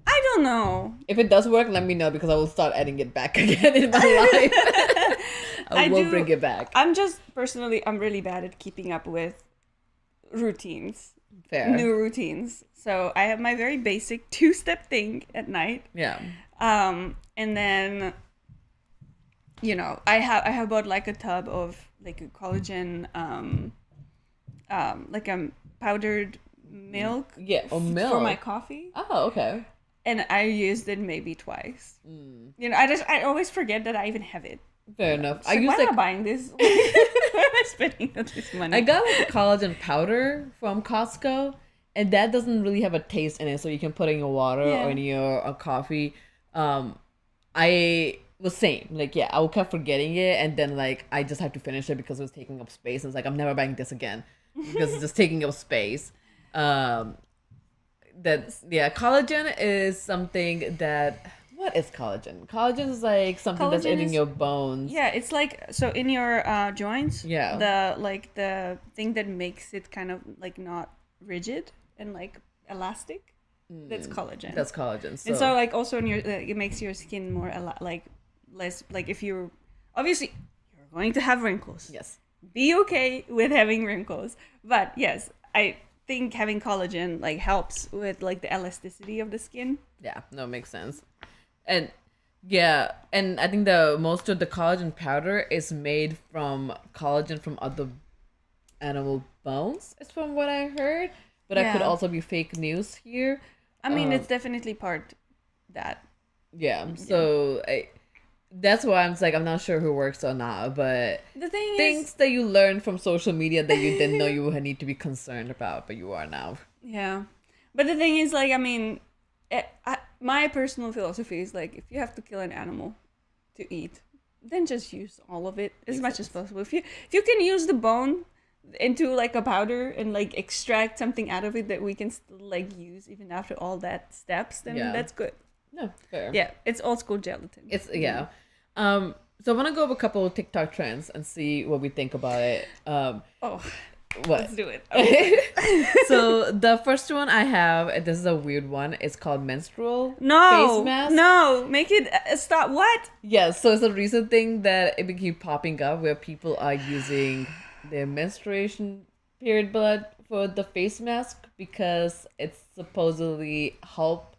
I don't know. If it does work, let me know, because I will start adding it back again in my life. I will bring it back. I'm really bad at keeping up with routines. Fair. New routines. So I have my very basic 2-step thing at night. Yeah. And then, I have bought like a tub of like a collagen, like powdered milk. Yeah, or milk. For my coffee. Oh, okay. And I used it maybe twice. I always forget that I even have it. Fair enough. Why am I buying this? Where am I spending all this money? I got like a collagen powder from Costco, and that doesn't really have a taste in it, so you can put it in your water or in your coffee. I was same. Like, I would kept forgetting it, and then like I just had to finish it because it was taking up space. And it's like, I'm never buying this again because it's just taking up space. Collagen is something that. What is collagen? Collagen is like something that's in your bones. Yeah, it's like, so in your joints. Yeah. The thing that makes it kind of like not rigid and like elastic. That's collagen. That's collagen. And so like also in your, it makes your skin more less, like if you're, obviously you're going to have wrinkles. Yes. Be okay with having wrinkles. But yes, I think having collagen like helps with like the elasticity of the skin. Yeah, no, it makes sense. And I think most of the collagen powder is made from collagen from other animal bones, is from what I heard. But I could also be fake news here. I mean, it's definitely part that. Yeah, so that's why I'm like, I'm not sure who works or not, but the thing things that you learn from social media that you didn't know you would need to be concerned about, but you are now. Yeah, but the thing is, like, I mean, my personal philosophy is like, if you have to kill an animal to eat, then just use all of it as much as possible. If you can use the bone into like a powder and like extract something out of it that we can still like use even after all that steps, then that's good. No, fair. Yeah, it's old school gelatin. So I want to go over a couple of TikTok trends and see what we think about it. Let's do it. Okay. So the first one I have, this is a weird one. It's called menstrual face mask. No, make it stop. What? Yes, so it's a recent thing that it keep popping up where people are using their menstruation period blood for the face mask because it's supposedly help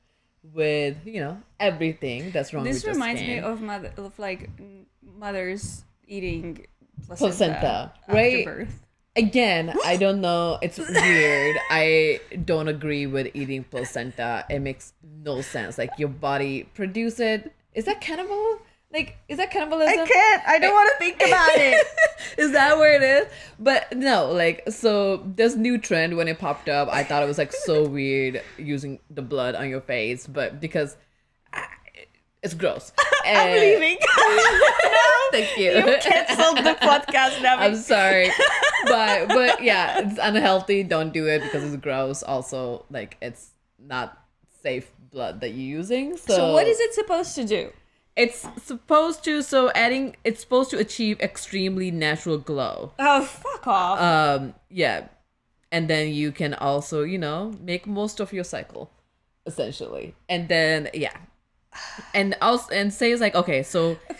with everything that's wrong with the skin. This reminds me of mothers eating placenta right? After birth. Again, I don't know. It's weird. I don't agree with eating placenta. It makes no sense. Like, your body produce it. Is that cannibal? Like, is that cannibalism? I can't. I don't want to think about it. Is that where it is? But no, like, so this new trend, when it popped up, I thought it was like so weird using the blood on your face, but because it's gross. I'm leaving. Thank you. You canceled the podcast now. I'm sorry. But yeah, it's unhealthy. Don't do it because it's gross. Also, like, it's not safe blood that you're using. So what is it supposed to do? It's supposed to achieve extremely natural glow. Oh, fuck off. Yeah. And then you can also, make most of your cycle, essentially. And then, and says like,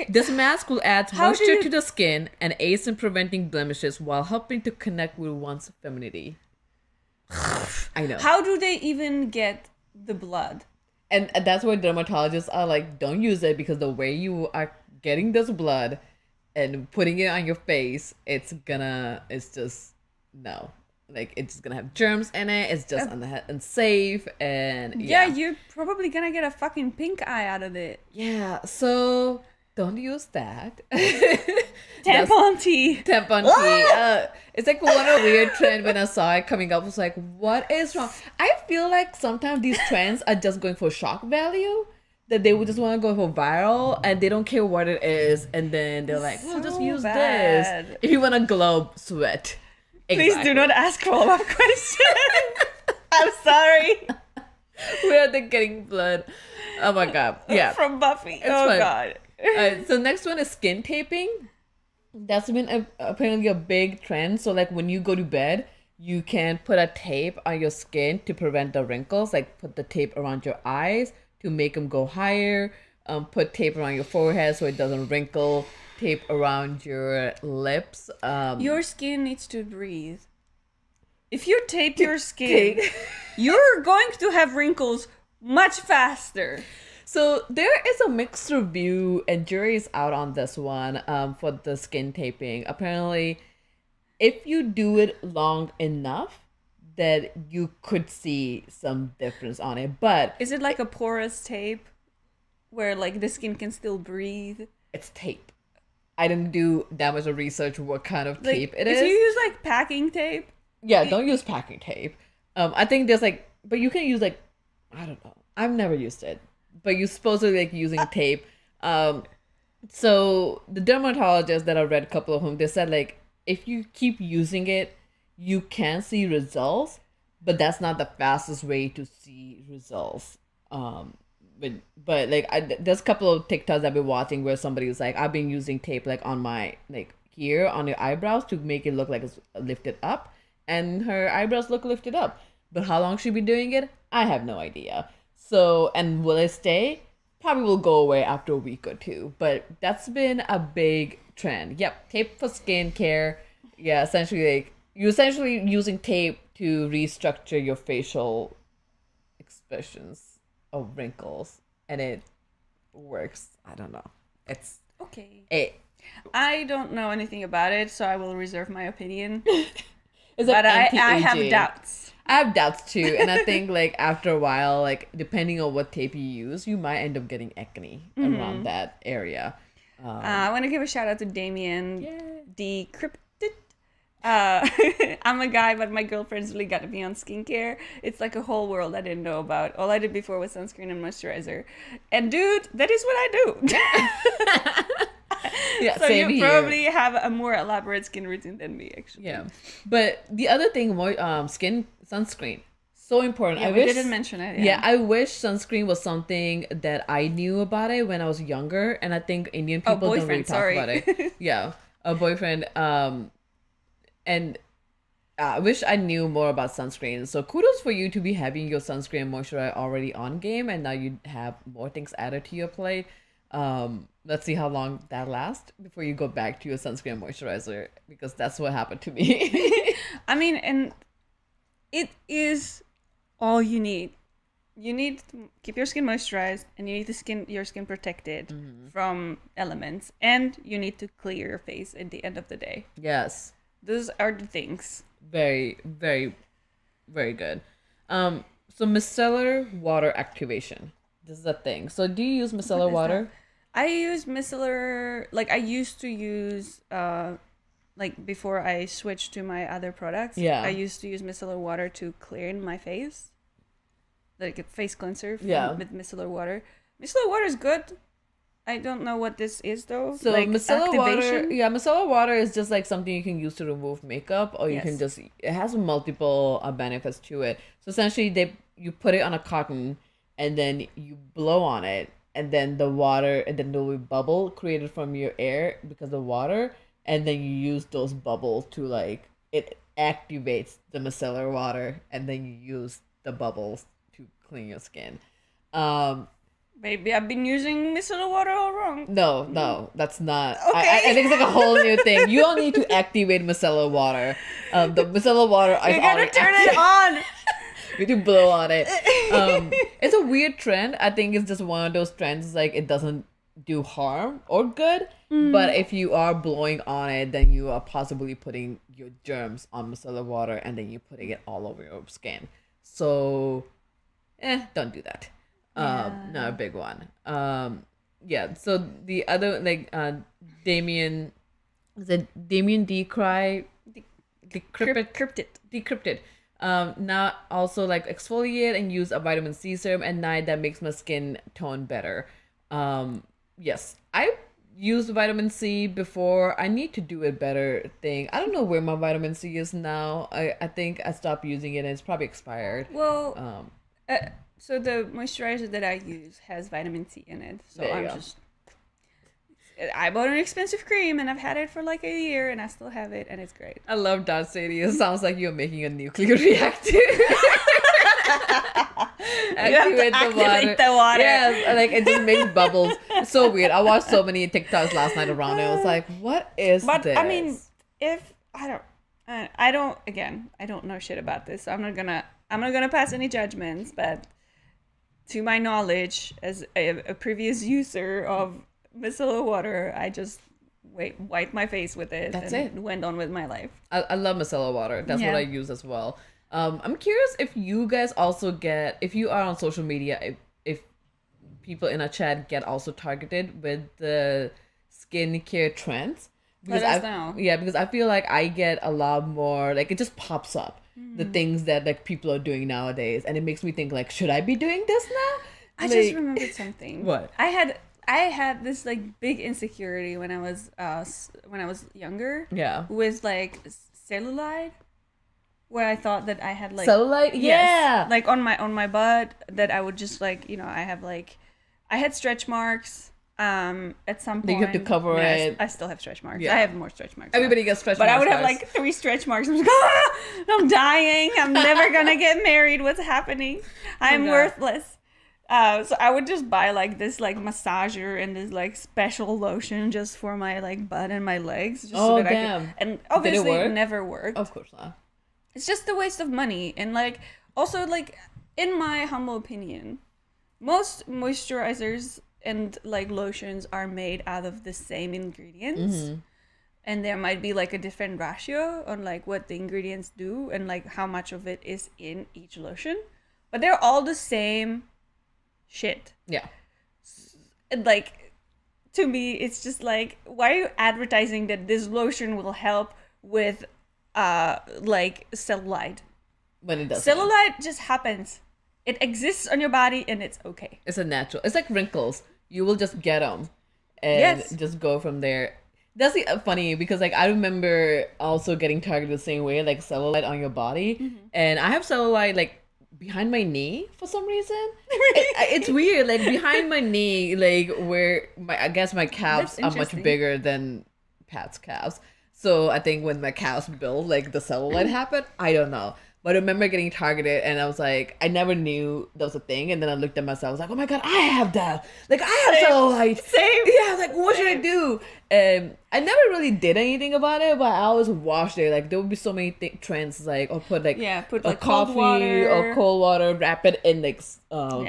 this mask will add moisture to the skin and aids in preventing blemishes while helping to connect with one's femininity. I know. How do they even get the blood? And that's why dermatologists are like, don't use it, because the way you are getting this blood and putting it on your face, it's just no. Like, it's just gonna have germs in it. It's just unsafe, and you're probably gonna get a fucking pink eye out of it. Yeah, so don't use that. Tampon tea. It's like one of a weird trend. When I saw it coming up, I was like, what is wrong? I feel like sometimes these trends are just going for shock value, that they would just want to go for viral and they don't care what it is, and then they're like, well, just use this if you want to glow, sweat. Please do not ask follow-up questions. I'm sorry. Where are they getting blood? Oh my god. Yeah. From Buffy. It's fine. God. So next one is skin taping. That's been apparently a big trend. So like when you go to bed, you can put a tape on your skin to prevent the wrinkles. Like put the tape around your eyes to make them go higher. Put tape around your forehead so it doesn't wrinkle. Tape around your lips. Your skin needs to breathe. If you tape your skin, you're going to have wrinkles much faster. So there is a mixed review and jury is out on this one for the skin taping. Apparently, if you do it long enough, that you could see some difference on it. But is it like a porous tape where like the skin can still breathe? It's tape. I didn't do that much of research what kind of tape it is. If you use like packing tape? Yeah, don't use packing tape. I think there's like, but you can use like, I don't know. I've never used it. But you're supposedly like using tape. So the dermatologist that I read a couple of them, they said like if you keep using it, you can see results, but that's not the fastest way to see results. But like there's a couple of TikToks I've been watching where somebody was like, I've been using tape like on my like here on your eyebrows to make it look like it's lifted up, and her eyebrows look lifted up. But how long she'll be doing it, I have no idea. So, and will it stay? Probably will go away after a week or two. But that's been a big trend. Yep, tape for skincare. Yeah, essentially like you're essentially using tape to restructure your facial expressions of wrinkles, and it works. I don't know. It's okay. I don't know anything about it, so I will reserve my opinion. It's but like I have doubts. I have doubts too, and I think like after a while, like depending on what tape you use, you might end up getting acne around that area. I want to give a shout out to Damien Decrypted. I'm a guy, but my girlfriend's really got me on skincare. It's like a whole world I didn't know about. All I did before was sunscreen and moisturizer, and dude, that is what I do. Yeah, so same you here. probably have a more elaborate skin routine than me, actually. Yeah, but the other thing, skin sunscreen, so important. Yeah, we didn't mention it. Yeah, I wish sunscreen was something that I knew about it when I was younger, and I think Indian people don't really talk about it. Yeah, a boyfriend. And I wish I knew more about sunscreen. So kudos for you to be having your sunscreen and moisturizer already on game, and now you have more things added to your plate. Let's see how long that lasts before you go back to your sunscreen and moisturizer, because that's what happened to me. I mean, and it is all you need. You need to keep your skin moisturized, and you need your skin protected from elements, and you need to clear your face at the end of the day. Yes. Those are the things. Very, very, very good. So micellar water activation. This is a thing. So do you use micellar water? I use micellar, like I used to use, like before I switched to my other products. Yeah. I used to use micellar water to clean my face. Like a face cleanser with micellar water. Micellar water is good. I don't know what this is though. So like micellar water, micellar water is just like something you can use to remove makeup, or you can just, it has multiple benefits to it. So essentially you put it on a cotton and then you blow on it, and then the water, and then there will be bubble created from your air because of water, and then you use those bubbles to like, it activates the micellar water, and then you use the bubbles to clean your skin. Maybe I've been using micellar water all wrong. No, that's not. Okay. I think it's like a whole new thing. You don't need to activate micellar water. The micellar water is you gotta already turn it on. You do blow on it. It's a weird trend. I think it's just one of those trends, like it doesn't do harm or good, but if you are blowing on it, then you are possibly putting your germs on micellar water, and then you're putting it all over your skin. So don't do that. Not a big one. So the other, like Damien Decrypted. Now also like exfoliate and use a vitamin C serum at night that makes my skin tone better. Yes, I used vitamin C before. I need to do a better thing. I don't know where my vitamin C is now. I think I stopped using it and it's probably expired. Well, so the moisturizer that I use has vitamin C in it. So I'm just I bought an expensive cream and I've had it for like a year and I still have it and it's great. I love that, Sadie. It sounds like you're making a nuclear reactor. Activate the water. Yes, like it just makes bubbles. It's so weird. I watched so many TikToks last night around it. I was like, what is this? I mean, if I don't know shit about this, so I'm not gonna pass any judgments, but to my knowledge, as a previous user of micellar water, I just wiped my face with it. That's and went on with my life. I love micellar water. That's what I use as well. I'm curious if you guys also get, if you are on social media, if people in a chat get also targeted with the skincare trends. Let us know. Yeah, because I feel like I get a lot more, like it just pops up, the things that like people are doing nowadays, and it makes me think like, should I be doing this now? I just remembered something. What? I had this like big insecurity when I was younger. Yeah. With like cellulite, where I thought that I had like cellulite. Yeah. Like on my butt, that I would just like, you know, I had stretch marks. At some point you have to cover it. I still have stretch marks. Yeah. I have more stretch marks. Everybody gets stretch marks. But I would have like 3 stretch marks. I'm like, I'm dying. I'm never gonna get married. What's happening? I'm worthless. So I would just buy like this like massager and this like special lotion just for my like butt and my legs. Just so that damn. And obviously it never worked. Of course not. It's just a waste of money. And like also like in my humble opinion, most moisturizers and like lotions are made out of the same ingredients, and there might be like a different ratio on like what the ingredients do and like how much of it is in each lotion, but they're all the same shit. Yeah. And like to me it's just like, why are you advertising that this lotion will help with like cellulite When it doesn't. Cellulite just happens. It exists on your body and it's okay. It's a natural. It's like wrinkles. You will just get them and just go from there. That's funny because like I remember also getting targeted the same way, like cellulite on your body. And I have cellulite like behind my knee for some reason. It's weird, like behind my knee, like where I guess my calves are much bigger than Pat's calves. So I think when my calves build, like the cellulite happened. I don't know. But I remember getting targeted and I was like, I never knew that was a thing. And then I looked at myself, I was like, oh my God, I have that. Like, I have cellulite. Same. Yeah, I was like, what should I do? I never really did anything about it, but I always watched it. Like, there would be so many trends, like, or put like cold water or cold water, wrap it in like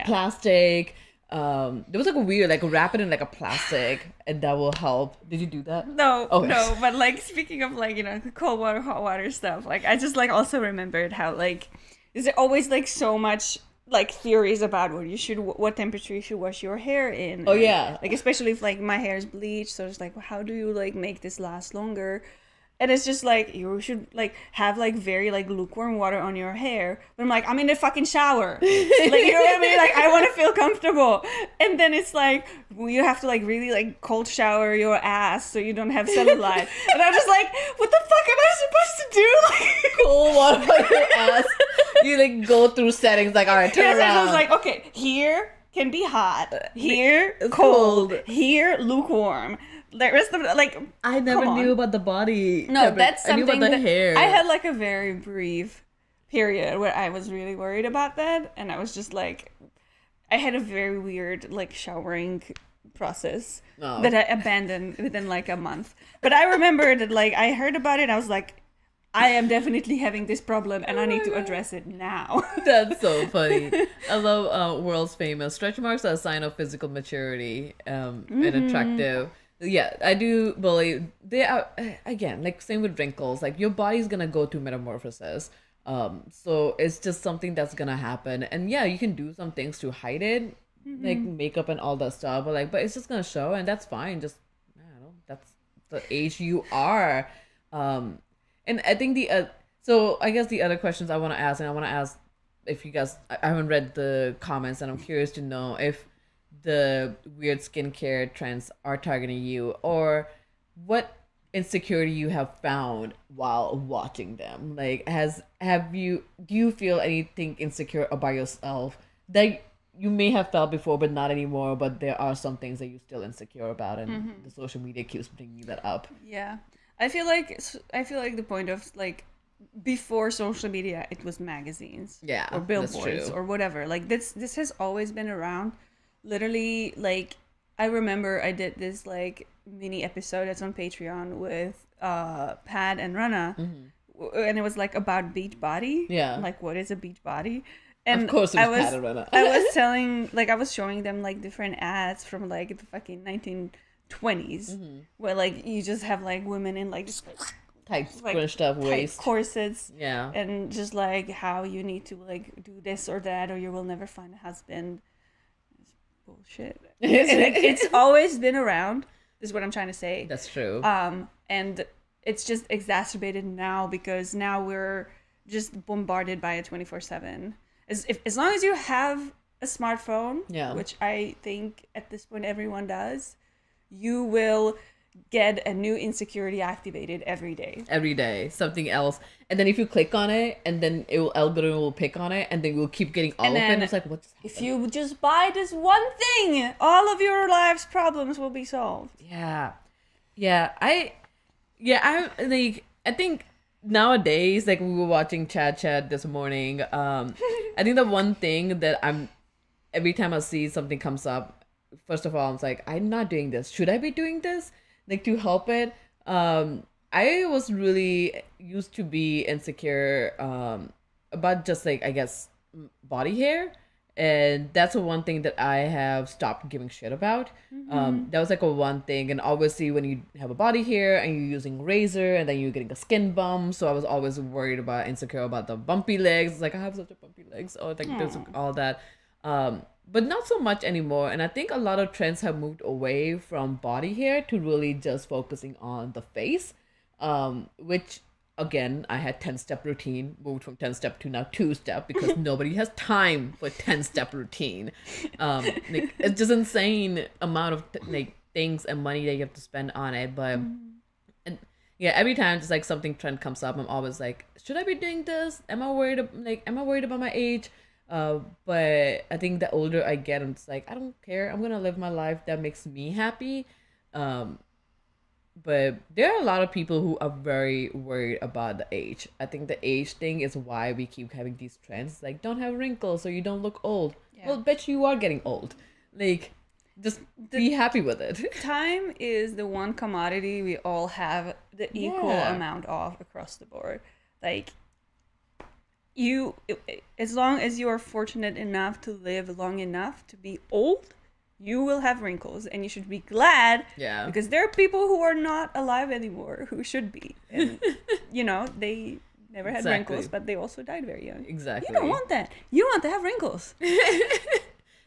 plastic. There was like a weird, like wrap it in like a plastic and that will help. Did you do that? No, no. But like speaking of like, you know, cold water, hot water stuff, like I just like also remembered how like, is there always like so much like theories about what temperature you should wash your hair in. Oh yeah. Like especially if like my hair is bleached, so it's like, well, how do you like make this last longer? And it's just like, you should like have like very like lukewarm water on your hair. But I'm like, I'm in the fucking shower. Like, you know what I mean? Like, I want to feel comfortable. And then it's like, well, you have to like really like cold shower your ass so you don't have cellulite. And I'm just like, what the fuck am I supposed to do? Like, cold water on your ass. You like go through settings like, all right, turn around. I was like, okay, here can be hot. Here, cold. Here, lukewarm. The rest of it, like, I never knew about the body. No, that's something. I knew about the hair. I had like a very brief period where I was really worried about that, and I was just like, I had a very weird like showering process that I abandoned within like a month. But I remember that like I heard about it, I was like, I am definitely having this problem and I need to address it now. That's so funny. I love world's famous stretch marks are a sign of physical maturity and attractive. Yeah, I do believe they are, again, like same with wrinkles, like your body's gonna go through metamorphosis. So it's just something that's gonna happen. And yeah, you can do some things to hide it, like makeup and all that stuff, but it's just gonna show and that's fine. Just, I don't know, that's the age you are. And I think so I guess the other questions I want to ask, and I want to ask if you guys, I haven't read the comments and I'm curious to know if the weird skincare trends are targeting you or what insecurity you have found while watching them. Like, do you feel anything insecure about yourself that you may have felt before, but not anymore. But there are some things that you're still insecure about, and the social media keeps bringing that up. Yeah, I feel like the point of like before social media, it was magazines, or billboards, or whatever. Like this has always been around. Literally, like I remember I did this like mini episode that's on Patreon with Pat and Rana, and it was like about beach body. Yeah, like what is a beach body? And of course, it was Pat and Rana. I was telling, like, I was showing them like different ads from like the fucking 1920s, where like you just have like women in like just tight scrunched up waist, corsets, yeah, and just like how you need to like do this or that, or you will never find a husband. It's bullshit. It's always been around. This is what I'm trying to say. That's true. And it's just exacerbated now because now we're just bombarded by it 24/7. As long as you have a smartphone, which I think at this point everyone does, you will get a new insecurity activated every day. Every day, something else. And then if you click on it, and then algorithm will pick on it, and then you'll keep getting all of it. And it's like, what's happening? If you just buy this one thing, all of your life's problems will be solved. Yeah. I think nowadays, like we were watching Chat this morning, I think the one thing that every time I see something comes up, first of all, I'm like, I'm not doing this. Should I be doing this? Like, to help it. I was really used to be insecure about just like, I guess, body hair. And that's the one thing that I have stopped giving shit about. That was like a one thing. And obviously when you have a body hair and you're using razor and then you're getting a skin bump. So I was always worried about, insecure about the bumpy legs. It's like, I have such a bumpy legs. Or like there's all that. But not so much anymore. And I think a lot of trends have moved away from body hair to really just focusing on the face. Which, again, I had 10-step routine, moved from 10-step to now 2-step because nobody has time for 10-step routine. Like, it's just insane amount of things and money that you have to spend on it. But and yeah, every time just like something trend comes up, I'm always like, should I be doing this? Am I worried about my age? But I think the older I get, I'm just like, I don't care. I'm gonna live my life that makes me happy. But there are a lot of people who are very worried about the age. I think the age thing is why we keep having these trends. Like, don't have wrinkles so you don't look old. Yeah. Well, bet you are getting old. Like, just be happy with it. Time is the one commodity we all have the equal amount of across the board. Like, as long as you are fortunate enough to live long enough to be old, you will have wrinkles, and you should be glad. Yeah. Because there are people who are not alive anymore who should be. And, they never had wrinkles, but they also died very young. Exactly. You don't want that. You want to have wrinkles.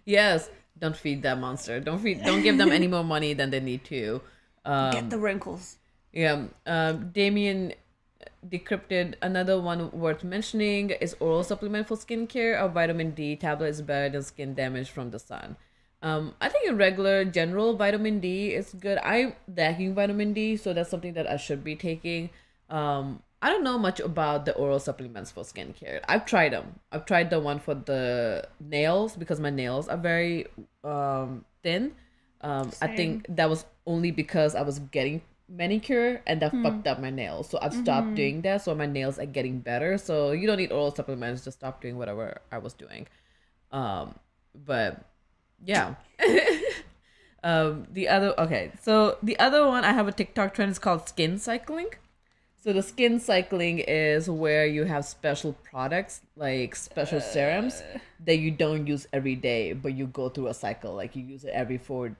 Yes. Don't feed that monster. Don't give them any more money than they need to. Get the wrinkles. Yeah. Damien decrypted another one worth mentioning is oral supplement for skincare. A vitamin D tablet is better than skin damage from the sun. I think a regular general vitamin D is good. I'm lacking vitamin D, so that's something that I should be taking. I don't know much about the oral supplements for skincare. I've tried them. I've tried the one for the nails because my nails are very thin. I think that was only because I was getting manicure and that fucked up my nails. So I've stopped doing that, so my nails are getting better. So you don't need oral supplements, just stop doing whatever I was doing. But yeah. So the other one, I have a TikTok trend, is called skin cycling. So the skin cycling is where you have special products, like special serums that you don't use every day, but you go through a cycle. Like you use it every four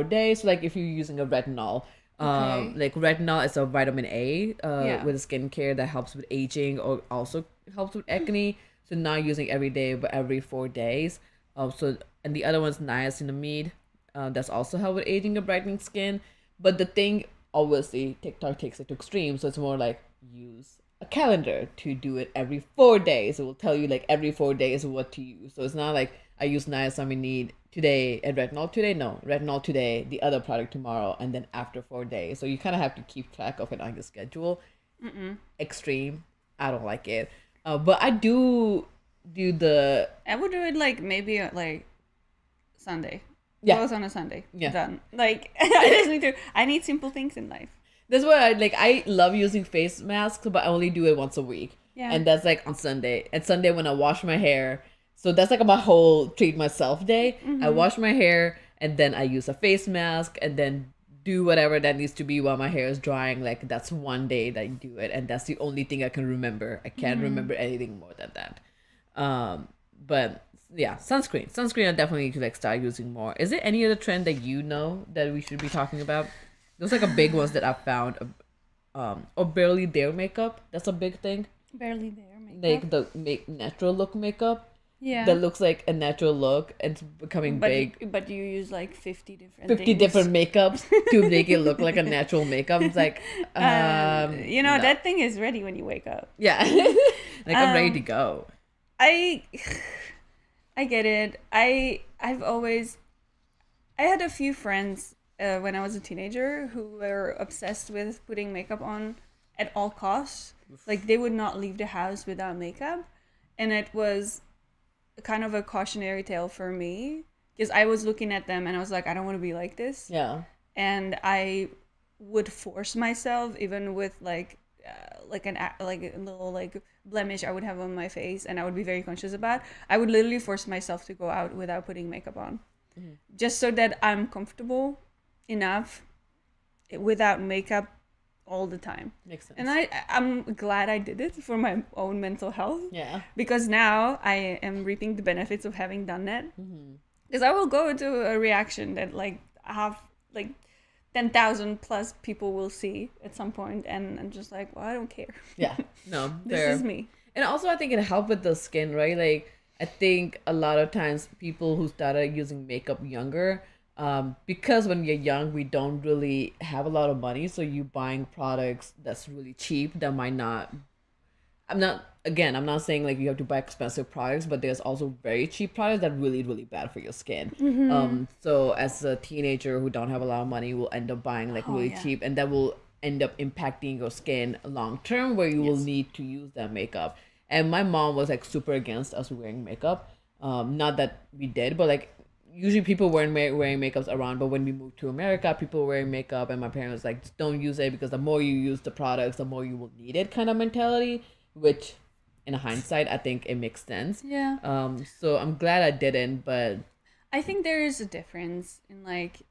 days. So like if you're using a retinol, like retinol is a vitamin A with skincare that helps with aging or also helps with acne. So not using every day, but every 4 days. And the other one's niacinamide. That's also help with aging and brightening skin. But the thing, obviously, TikTok takes it to extreme. So it's more like use a calendar to do it every 4 days. It will tell you like every 4 days what to use. So it's not like I use niacinamide today and retinol today. No, retinol today, the other product tomorrow, and then after 4 days. So you kind of have to keep track of it on your schedule. Extreme. I don't like it. But I do the... I would do it like maybe like Sunday. Yeah. Goes on a Sunday. Yeah. Done. Like, I need simple things in life. That's why I love using face masks, but I only do it once a week. Yeah. And that's like on Sunday. And Sunday when I wash my hair. So that's like my whole treat myself day. I wash my hair and then I use a face mask and then do whatever that needs to be while my hair is drying. Like that's one day that I do it, and that's the only thing I can remember. I can't remember anything more than that. But yeah, sunscreen I definitely could like start using more. Is there any other trend that you know that we should be talking about? Those like a big ones that I found. Or barely there makeup, that's a big thing. Barely there makeup. Like the natural look makeup. Yeah. That looks like a natural look and it's becoming big. But you use like 50 different 50 things. different makeups to make it look like a natural makeup. It's like, you know, no. that thing is ready when you wake up. Yeah. Like I'm ready to go. I get it. I had a few friends when I was a teenager who were obsessed with putting makeup on at all costs. Like they would not leave the house without makeup, and it was kind of a cautionary tale for me because I was looking at them and I was like, I don't want to be like this. Yeah. And I would force myself, even with like a little like blemish I would have on my face and I would be very conscious about. I would literally force myself to go out without putting makeup on, just so that I'm comfortable enough without makeup all the time. Makes sense. And I'm glad I did it for my own mental health. Yeah. Because now I am reaping the benefits of having done that. Because I will go into a reaction that like I have like 10,000 plus people will see at some point, and I'm just like, well, I don't care. Yeah. No. This is me. And also I think it helped with the skin, right? Like I think a lot of times people who started using makeup younger, because when you're young, we don't really have a lot of money. So you buying products that's really cheap that might not, I'm not saying like you have to buy expensive products, but there's also very cheap products that are really, really bad for your skin. So as a teenager who don't have a lot of money, will end up buying like really cheap, and that will end up impacting your skin long term where you will need to use that makeup. And my mom was like super against us wearing makeup. Not that we did, but like usually people weren't wearing makeups around, but when we moved to America, people were wearing makeup, and my parents like, just don't use it because the more you use the products, the more you will need it kind of mentality, which in hindsight, I think it makes sense. Yeah. So I'm glad I didn't, but I think there is a difference in like,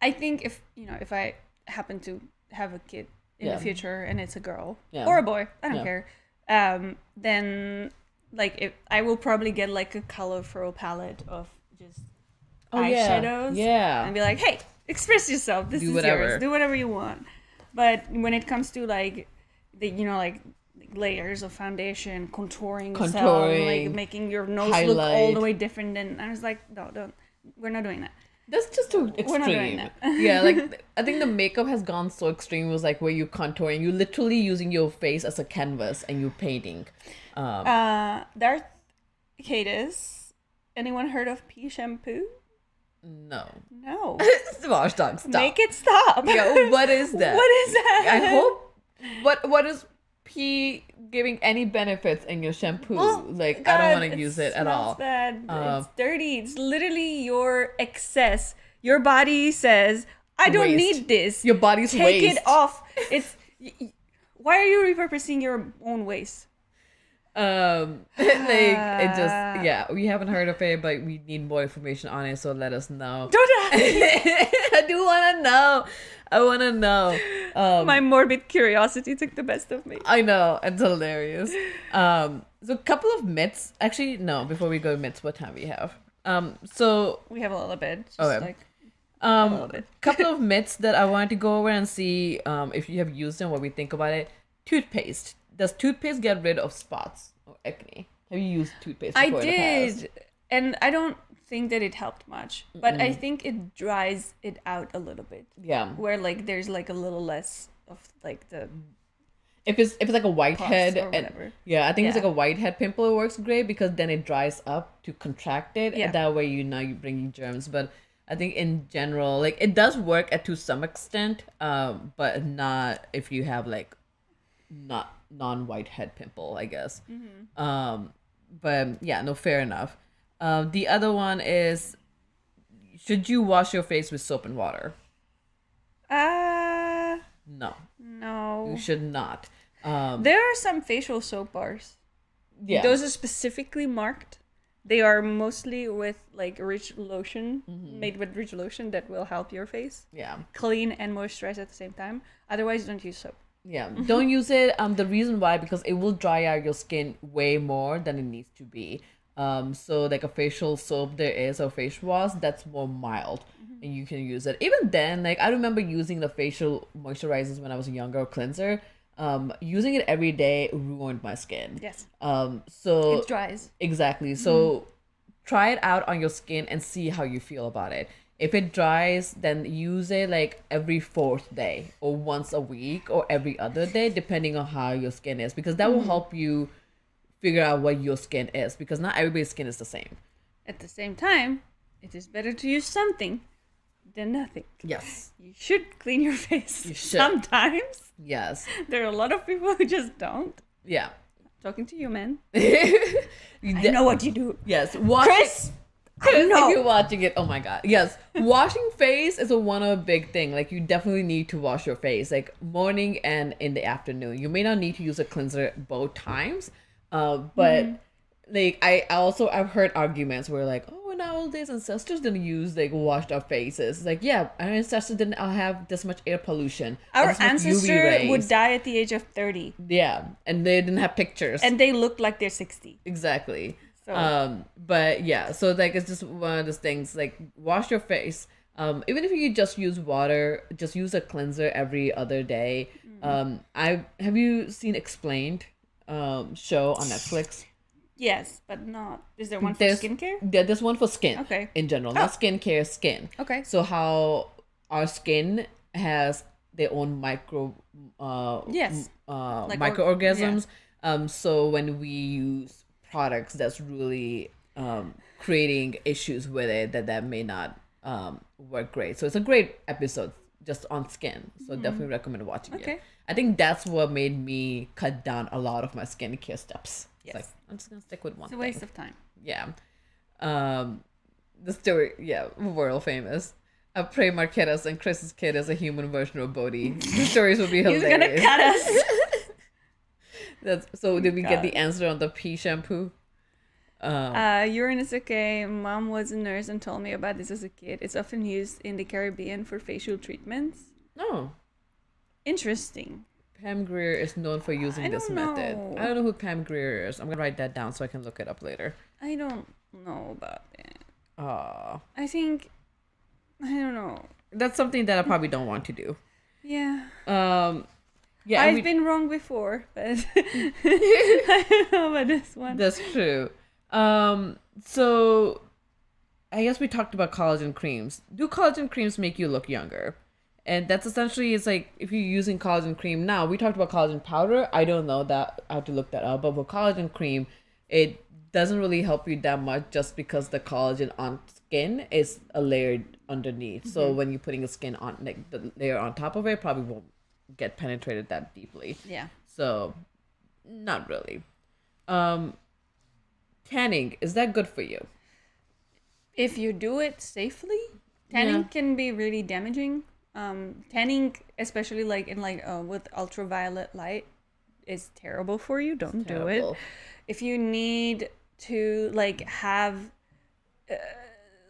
I think if I happen to have a kid in the future and it's a girl or a boy, I don't care. Then like if I will probably get like a colorful palette of just eyeshadows, and be like, hey, express yourself. This is yours. Do whatever you want. But when it comes to like the like layers of foundation, contouring, like making your nose look all the way different, and I was like, no, we're not doing that. That's just too extreme. We're not doing that. Yeah, like I think the makeup has gone so extreme. It was like where you contouring, you literally using your face as a canvas and you painting. Darth Cadis, anyone heard of pea shampoo? No. Stop. Make it stop. Yeah, what is that? What is that? I hope. What is pea giving any benefits in your shampoo? Like, God, I don't want to use it at all. It's bad. It's dirty. It's literally your excess. Your body says, I don't need this. Your body's Take waste. Take it off. It's why are you repurposing your own waste? Like it just we haven't heard of it, but we need more information on it, so let us know. Don't ask me. I do want to know. I want to know. My morbid curiosity took the best of me. I know, it's hilarious. So a couple of myths. Actually, no. Before we go to myths, what time we have? So we have a little bit. Just okay. A little bit. Couple of myths that I wanted to go over and see if you have used them, what we think about it. Toothpaste. Does toothpaste get rid of spots or acne? Have you used toothpaste before? I did, and I don't think that it helped much, but I think it dries it out a little bit. Yeah. Where like there's like a little less of like the if it's like a whitehead or whatever. I think it's like a whitehead pimple, it works great because then it dries up to contract it. And that way you're bringing germs. But I think in general, like it does work to some extent, but not if you have like non-whitehead pimple, I guess. But yeah, no, fair enough. The other one is, should you wash your face with soap and water? No, No. you should not. There are some facial soap bars. Yeah. Those are specifically marked. They are mostly with like rich lotion, made with rich lotion that will help your face Yeah. clean and moisturize at the same time. Otherwise, don't use soap. Yeah. Don't use it. The reason why, because it will dry out your skin way more than it needs to be. So like a facial soap there is, or face wash that's more mild, and you can use it. Even then, like I remember using the facial moisturizers when I was younger, or cleanser. Using it every day ruined my skin. Yes. So It dries. exactly. So try it out on your skin and see how you feel about it. If it dries, then use it like every fourth day, or once a week, or every other day, depending on how your skin is, because that will help you figure out what your skin is, because not everybody's skin is the same. At the same time, it is better to use something than nothing. Yes. You should clean your face. You should. Sometimes. Yes. There are a lot of people who just don't. Yeah. Talking to you, man. I I know what you do. Yes. Chris, If know. you're watching it, oh my god, yes, washing face is one of a big thing. Like you definitely need to wash your face, like morning and in the afternoon. You may not need to use a cleanser both times, but like I've heard arguments where like, oh, nowadays ancestors didn't use like washed up faces. Like, yeah, our ancestors didn't have this much air pollution. Our this much UV ancestor rays. would die at the age of 30. Yeah, and they didn't have pictures. And they look like they're 60. Exactly. So. But yeah, so like it's just one of those things, like wash your face. Even if you just use water, just use a cleanser every other day. Have you seen Explained show on Netflix? Yes, but not. Is there one for There's skincare? There's one for skin. Okay. In general, not skincare, skin. Okay. So how our skin has their own Yes. Like microorganisms. So when we use products that's really creating issues with it, that may not work great. So it's a great episode just on skin. So definitely recommend watching it. I think that's what made me cut down a lot of my skincare steps. Yes. It's like, I'm just gonna stick with one It's a waste of time. Yeah. The story, yeah, world famous. I pray Marketa's and Chris's kid is a human version of Bodhi. The stories will be He's hilarious. gonna cut us. So did we get the God. answer on the pea shampoo? Urine is okay. Mom was a nurse and told me about this as a kid. It's often used in the Caribbean for facial treatments. No. Interesting. Pam Grier is known for using I this don't method. know. I don't know who Pam Grier is. I'm gonna write that down so I can look it up later. I don't know about it. Aw. I think, I don't know. That's something that I probably don't want to do. Yeah. Yeah, I've been wrong before, but I don't know about this one. That's true. So I guess we talked about collagen creams. Do collagen creams make you look younger? And that's essentially, it's like if you're using collagen cream now, we talked about collagen powder. I don't know that, I have to look that up. But for collagen cream, it doesn't really help you that much just because the collagen on skin is a layer underneath. So when you're putting a skin on, like the layer on top of it, probably won't get penetrated that deeply. Yeah. So not really. Tanning, is that good for you? If you do it safely, tanning can be really damaging. Tanning, especially like in with ultraviolet light, is terrible for you. Don't do it. Terrible. If you need to like have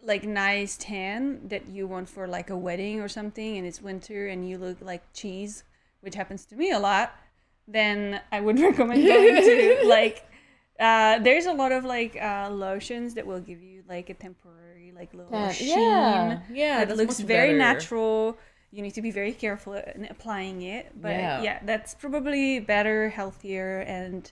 like nice tan that you want for like a wedding or something, and it's winter and you look like cheese, which happens to me a lot, then I would recommend going to like there's a lot of like lotions that will give you like a temporary like little sheen. Yeah, It that's looks much very better. natural. You need to be very careful in applying it, but yeah, that's probably better, healthier, and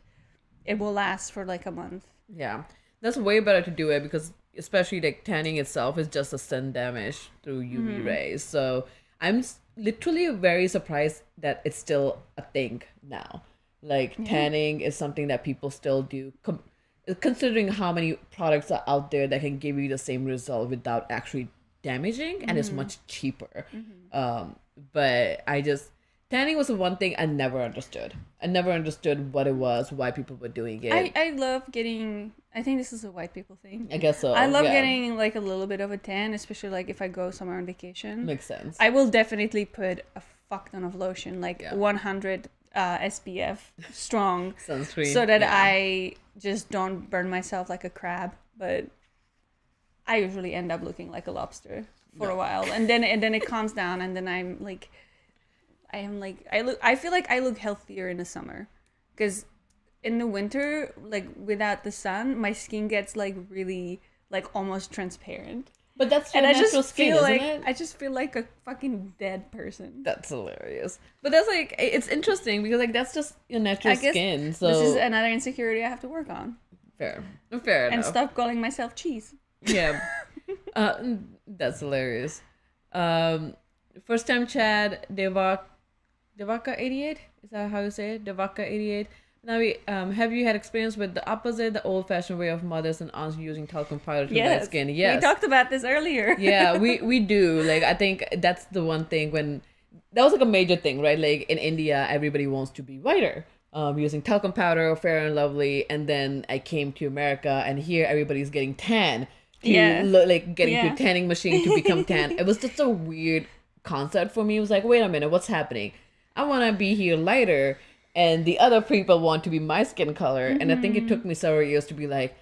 it will last for like a month. Yeah, that's way better to do it because especially like tanning itself is just a sun damage through UV rays. So I'm literally very surprised that it's still a thing now. Like tanning is something that people still do, considering how many products are out there that can give you the same result without actually damaging, and it's much cheaper. But tanning was the one thing I never understood. I never understood what it was, why people were doing it. I love getting, I think this is a white people thing. I guess so. I love getting like a little bit of a tan, especially like if I go somewhere on vacation. Makes sense. I will definitely put a fuck ton of lotion, like 100 SPF strong sunscreen, so that I just don't burn myself like a crab. But I usually end up looking like a lobster for a while, and then it calms down, and then I feel like I look healthier in the summer, because in the winter, like without the sun, my skin gets like really like almost transparent. But that's your natural skin, isn't it? I just feel like a fucking dead person. That's hilarious. But that's like, it's interesting because like that's just your natural skin. So this is another insecurity I have to work on. Fair enough. And stop calling myself cheese. Yeah. That's hilarious. First time Chad Devaka 88, is that how you say it? Devaka 88. Now, have you had experience with the opposite, the old-fashioned way of mothers and aunts using talcum powder to their skin? Yes, we talked about this earlier. Yeah, we do. Like, I think that's the one thing when that was like a major thing, right? Like in India, everybody wants to be whiter, using talcum powder, Fair and Lovely, and then I came to America, and here everybody's getting tan, getting to tanning machine to become tan. It was just a weird concept for me. It was like, wait a minute, what's happening? I want to be here lighter, and the other people want to be my skin color. And I think it took me several years to be like,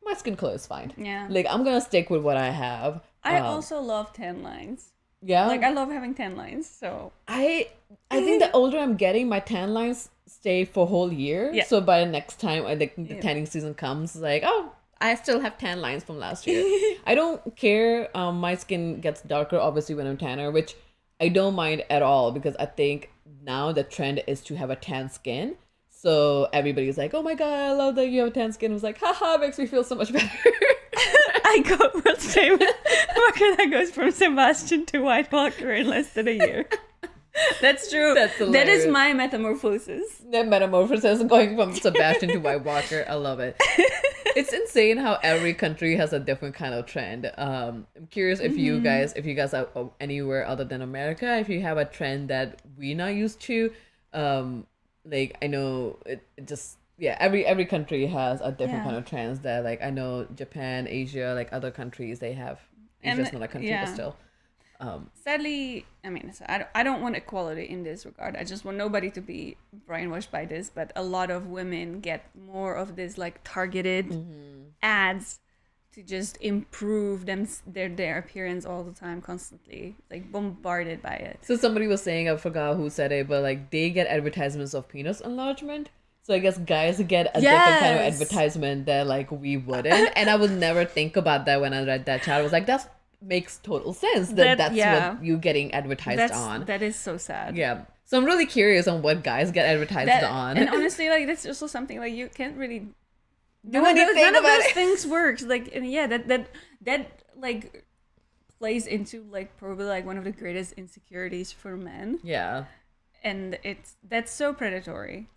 my skin color is fine. Yeah. Like, I'm going to stick with what I have. I also love tan lines. Yeah. Like, I love having tan lines, so. I think the older I'm getting, my tan lines stay for a whole year. Yeah. So by the next time the tanning season comes, like, oh, I still have tan lines from last year. I don't care. My skin gets darker, obviously, when I'm tanner, which I don't mind at all, because I think now the trend is to have a tan skin. So everybody's like, oh my God, I love that you have a tan skin. I was like, haha, makes me feel so much better. I go world famous. Marketa goes from Sebastian to White Walker in less than a year. That's true. That is my metamorphosis. The metamorphosis going from Sebastian to White Walker. I love it. It's insane how every country has a different kind of trend. I'm curious if you guys are anywhere other than America, if you have a trend that we're not used to. Like, I know it just, every country has a different kind of trends that, like, I know Japan, Asia, like other countries, they have. Asia's not a country, but still. Sadly, I mean, I don't want equality in this regard. I just want nobody to be brainwashed by this, but a lot of women get more of this like targeted ads to just improve their appearance all the time, constantly, like bombarded by it. So somebody was saying, I forgot who said it, but like they get advertisements of penis enlargement. So I guess guys get a different kind of advertisement that like we wouldn't. And I would never think about that when I read that chat. I was like, that's makes total sense that's what you're getting advertised on. That is so sad. Yeah. So I'm really curious on what guys get advertised on. And honestly, like, that's also something like you can't really do anything none of about those it. things works. Like, and that like plays into like probably like one of the greatest insecurities for men. Yeah. And that's so predatory.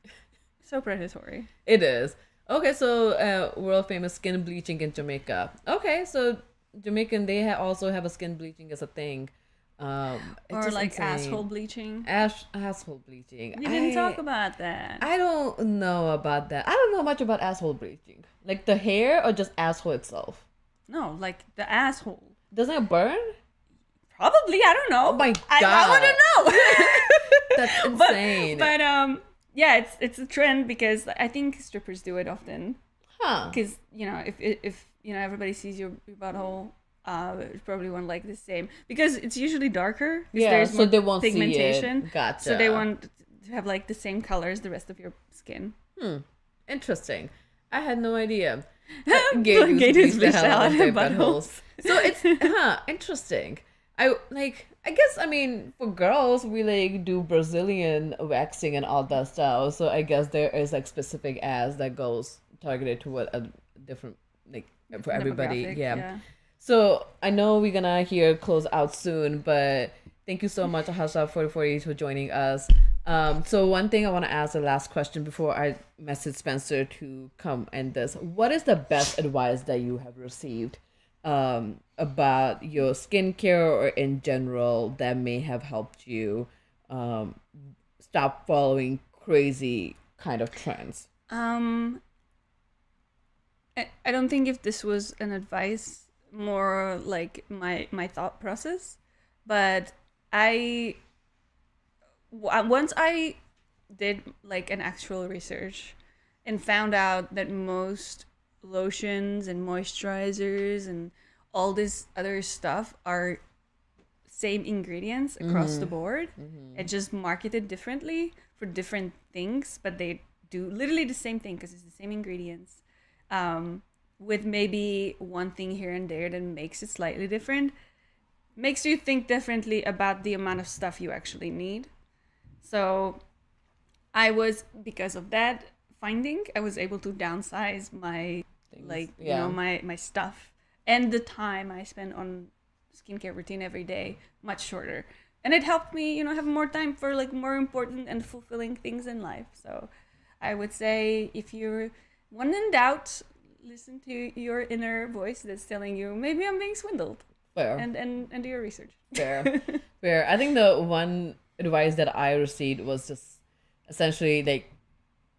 So predatory. It is. Okay, so world famous skin bleaching in Jamaica. Okay, so Jamaican, they also have a skin bleaching as a thing. Or like insane. Asshole bleaching. Asshole bleaching. We didn't talk about that. I don't know about that. I don't know much about asshole bleaching. Like the hair or just asshole itself? No, like the asshole. Doesn't it burn? Probably. I don't know. Oh my God. I want to know. That's insane. But yeah, it's a trend because I think strippers do it often. Huh. Because, you know, if you know, everybody sees your butthole, it's probably one like the same. Because it's usually darker. Yeah, there's so more they won't pigmentation. See it. Gotcha. So they want to have like the same color as the rest of your skin. Interesting. I had no idea. Gays bleach out their buttholes. So it's interesting. I guess, I mean, for girls, we like do Brazilian waxing and all that stuff. So I guess there is like specific ads that goes targeted to what a different, like, for everybody. Yeah. So I know we're gonna close out soon, but thank you so much, Ahasha 4040, for joining us. So one thing I want to ask, the last question before I message Spencer to come end this. What is the best advice that you have received about your skincare or in general that may have helped you stop following crazy kind of trends? I don't think if this was an advice, more like my thought process, but once I did like an actual research and found out that most lotions and moisturizers and all this other stuff are same ingredients across the board, and just marketed differently for different things, but they do literally the same thing because it's the same ingredients, with maybe one thing here and there that makes it slightly different, makes you think differently about the amount of stuff you actually need. So because of that finding, I was able to downsize my things, my stuff, and the time I spend on skincare routine every day much shorter, and it helped me have more time for like more important and fulfilling things in life. So I would say, if you're when in doubt, listen to your inner voice that's telling you maybe I'm being swindled. Fair. And do your research. Fair. Fair. I think the one advice that I received was just essentially like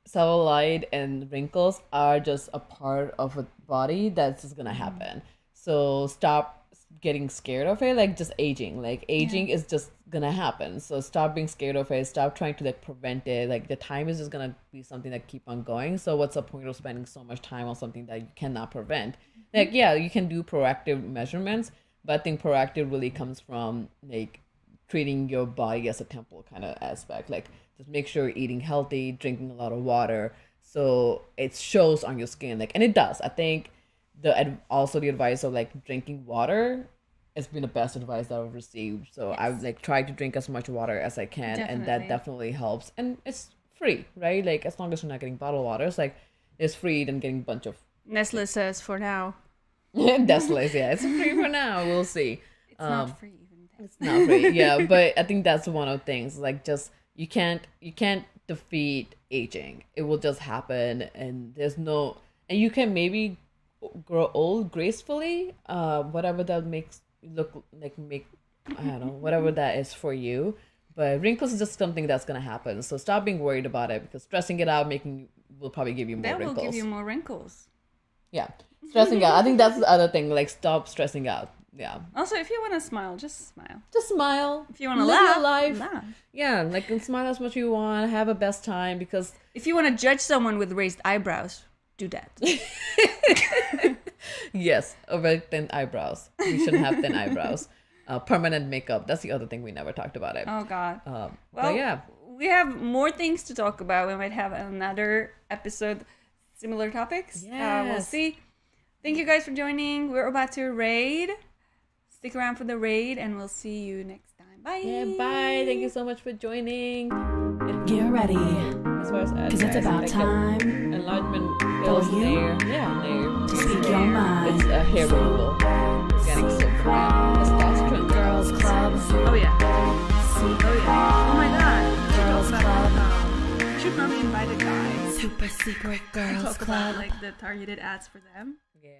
cellulite and wrinkles are just a part of a body that's just gonna happen. So stop getting scared of it, like just aging. Like aging is just gonna happen. So stop being scared of it. Stop trying to like prevent it. Like the time is just gonna be something that keep on going. So what's the point of spending so much time on something that you cannot prevent? Like you can do proactive measurements, but I think proactive really comes from like treating your body as a temple kind of aspect. Like just make sure you're eating healthy, drinking a lot of water, so it shows on your skin. Like, and it does. I think also the advice of like drinking water has been the best advice that I've received. So I've like tried to drink as much water as I can, and that definitely helps. And it's free, right? Like as long as you're not getting bottled water, it's like it's free than getting a bunch of. Nestle says for now. Nestle, yeah, it's free for now. We'll see. It's not free even. It's not free, yeah. But I think that's one of the things. Like just you can't defeat aging. It will just happen, and there's no. And you can maybe grow old gracefully, whatever that makes look like I don't know, whatever that is for you. But wrinkles is just something that's gonna happen. So stop being worried about it, because stressing it out will probably give you more wrinkles. That will give you more wrinkles. Yeah, stressing out. I think that's the other thing. Like stop stressing out. Yeah. Also, if you want to smile, just smile. Just smile. If you want to laugh, laugh. Yeah, like smile as much as you want. Have a best time, because if you want to judge someone with raised eyebrows, do that. Yes, over thin eyebrows. We shouldn't have thin eyebrows. Permanent makeup. That's the other thing we never talked about it. Oh God. Well, yeah, we have more things to talk about. We might have another episode, similar topics. Yes. We'll see. Thank you guys for joining. We're about to raid. Stick around for the raid, and we'll see you next time. Bye. Yeah, bye. Thank you so much for joining. Get ready, As far as because it's about time enlargement pills for you there. to speak your mind. It's a hair removal. It's getting so bad. Testosterone. Girls Club. Oh yeah. Secret Oh yeah. Oh my God. Girls Club. We should probably invite a guy. Super Secret And Girls talk about Club. like the targeted ads for them. Yeah.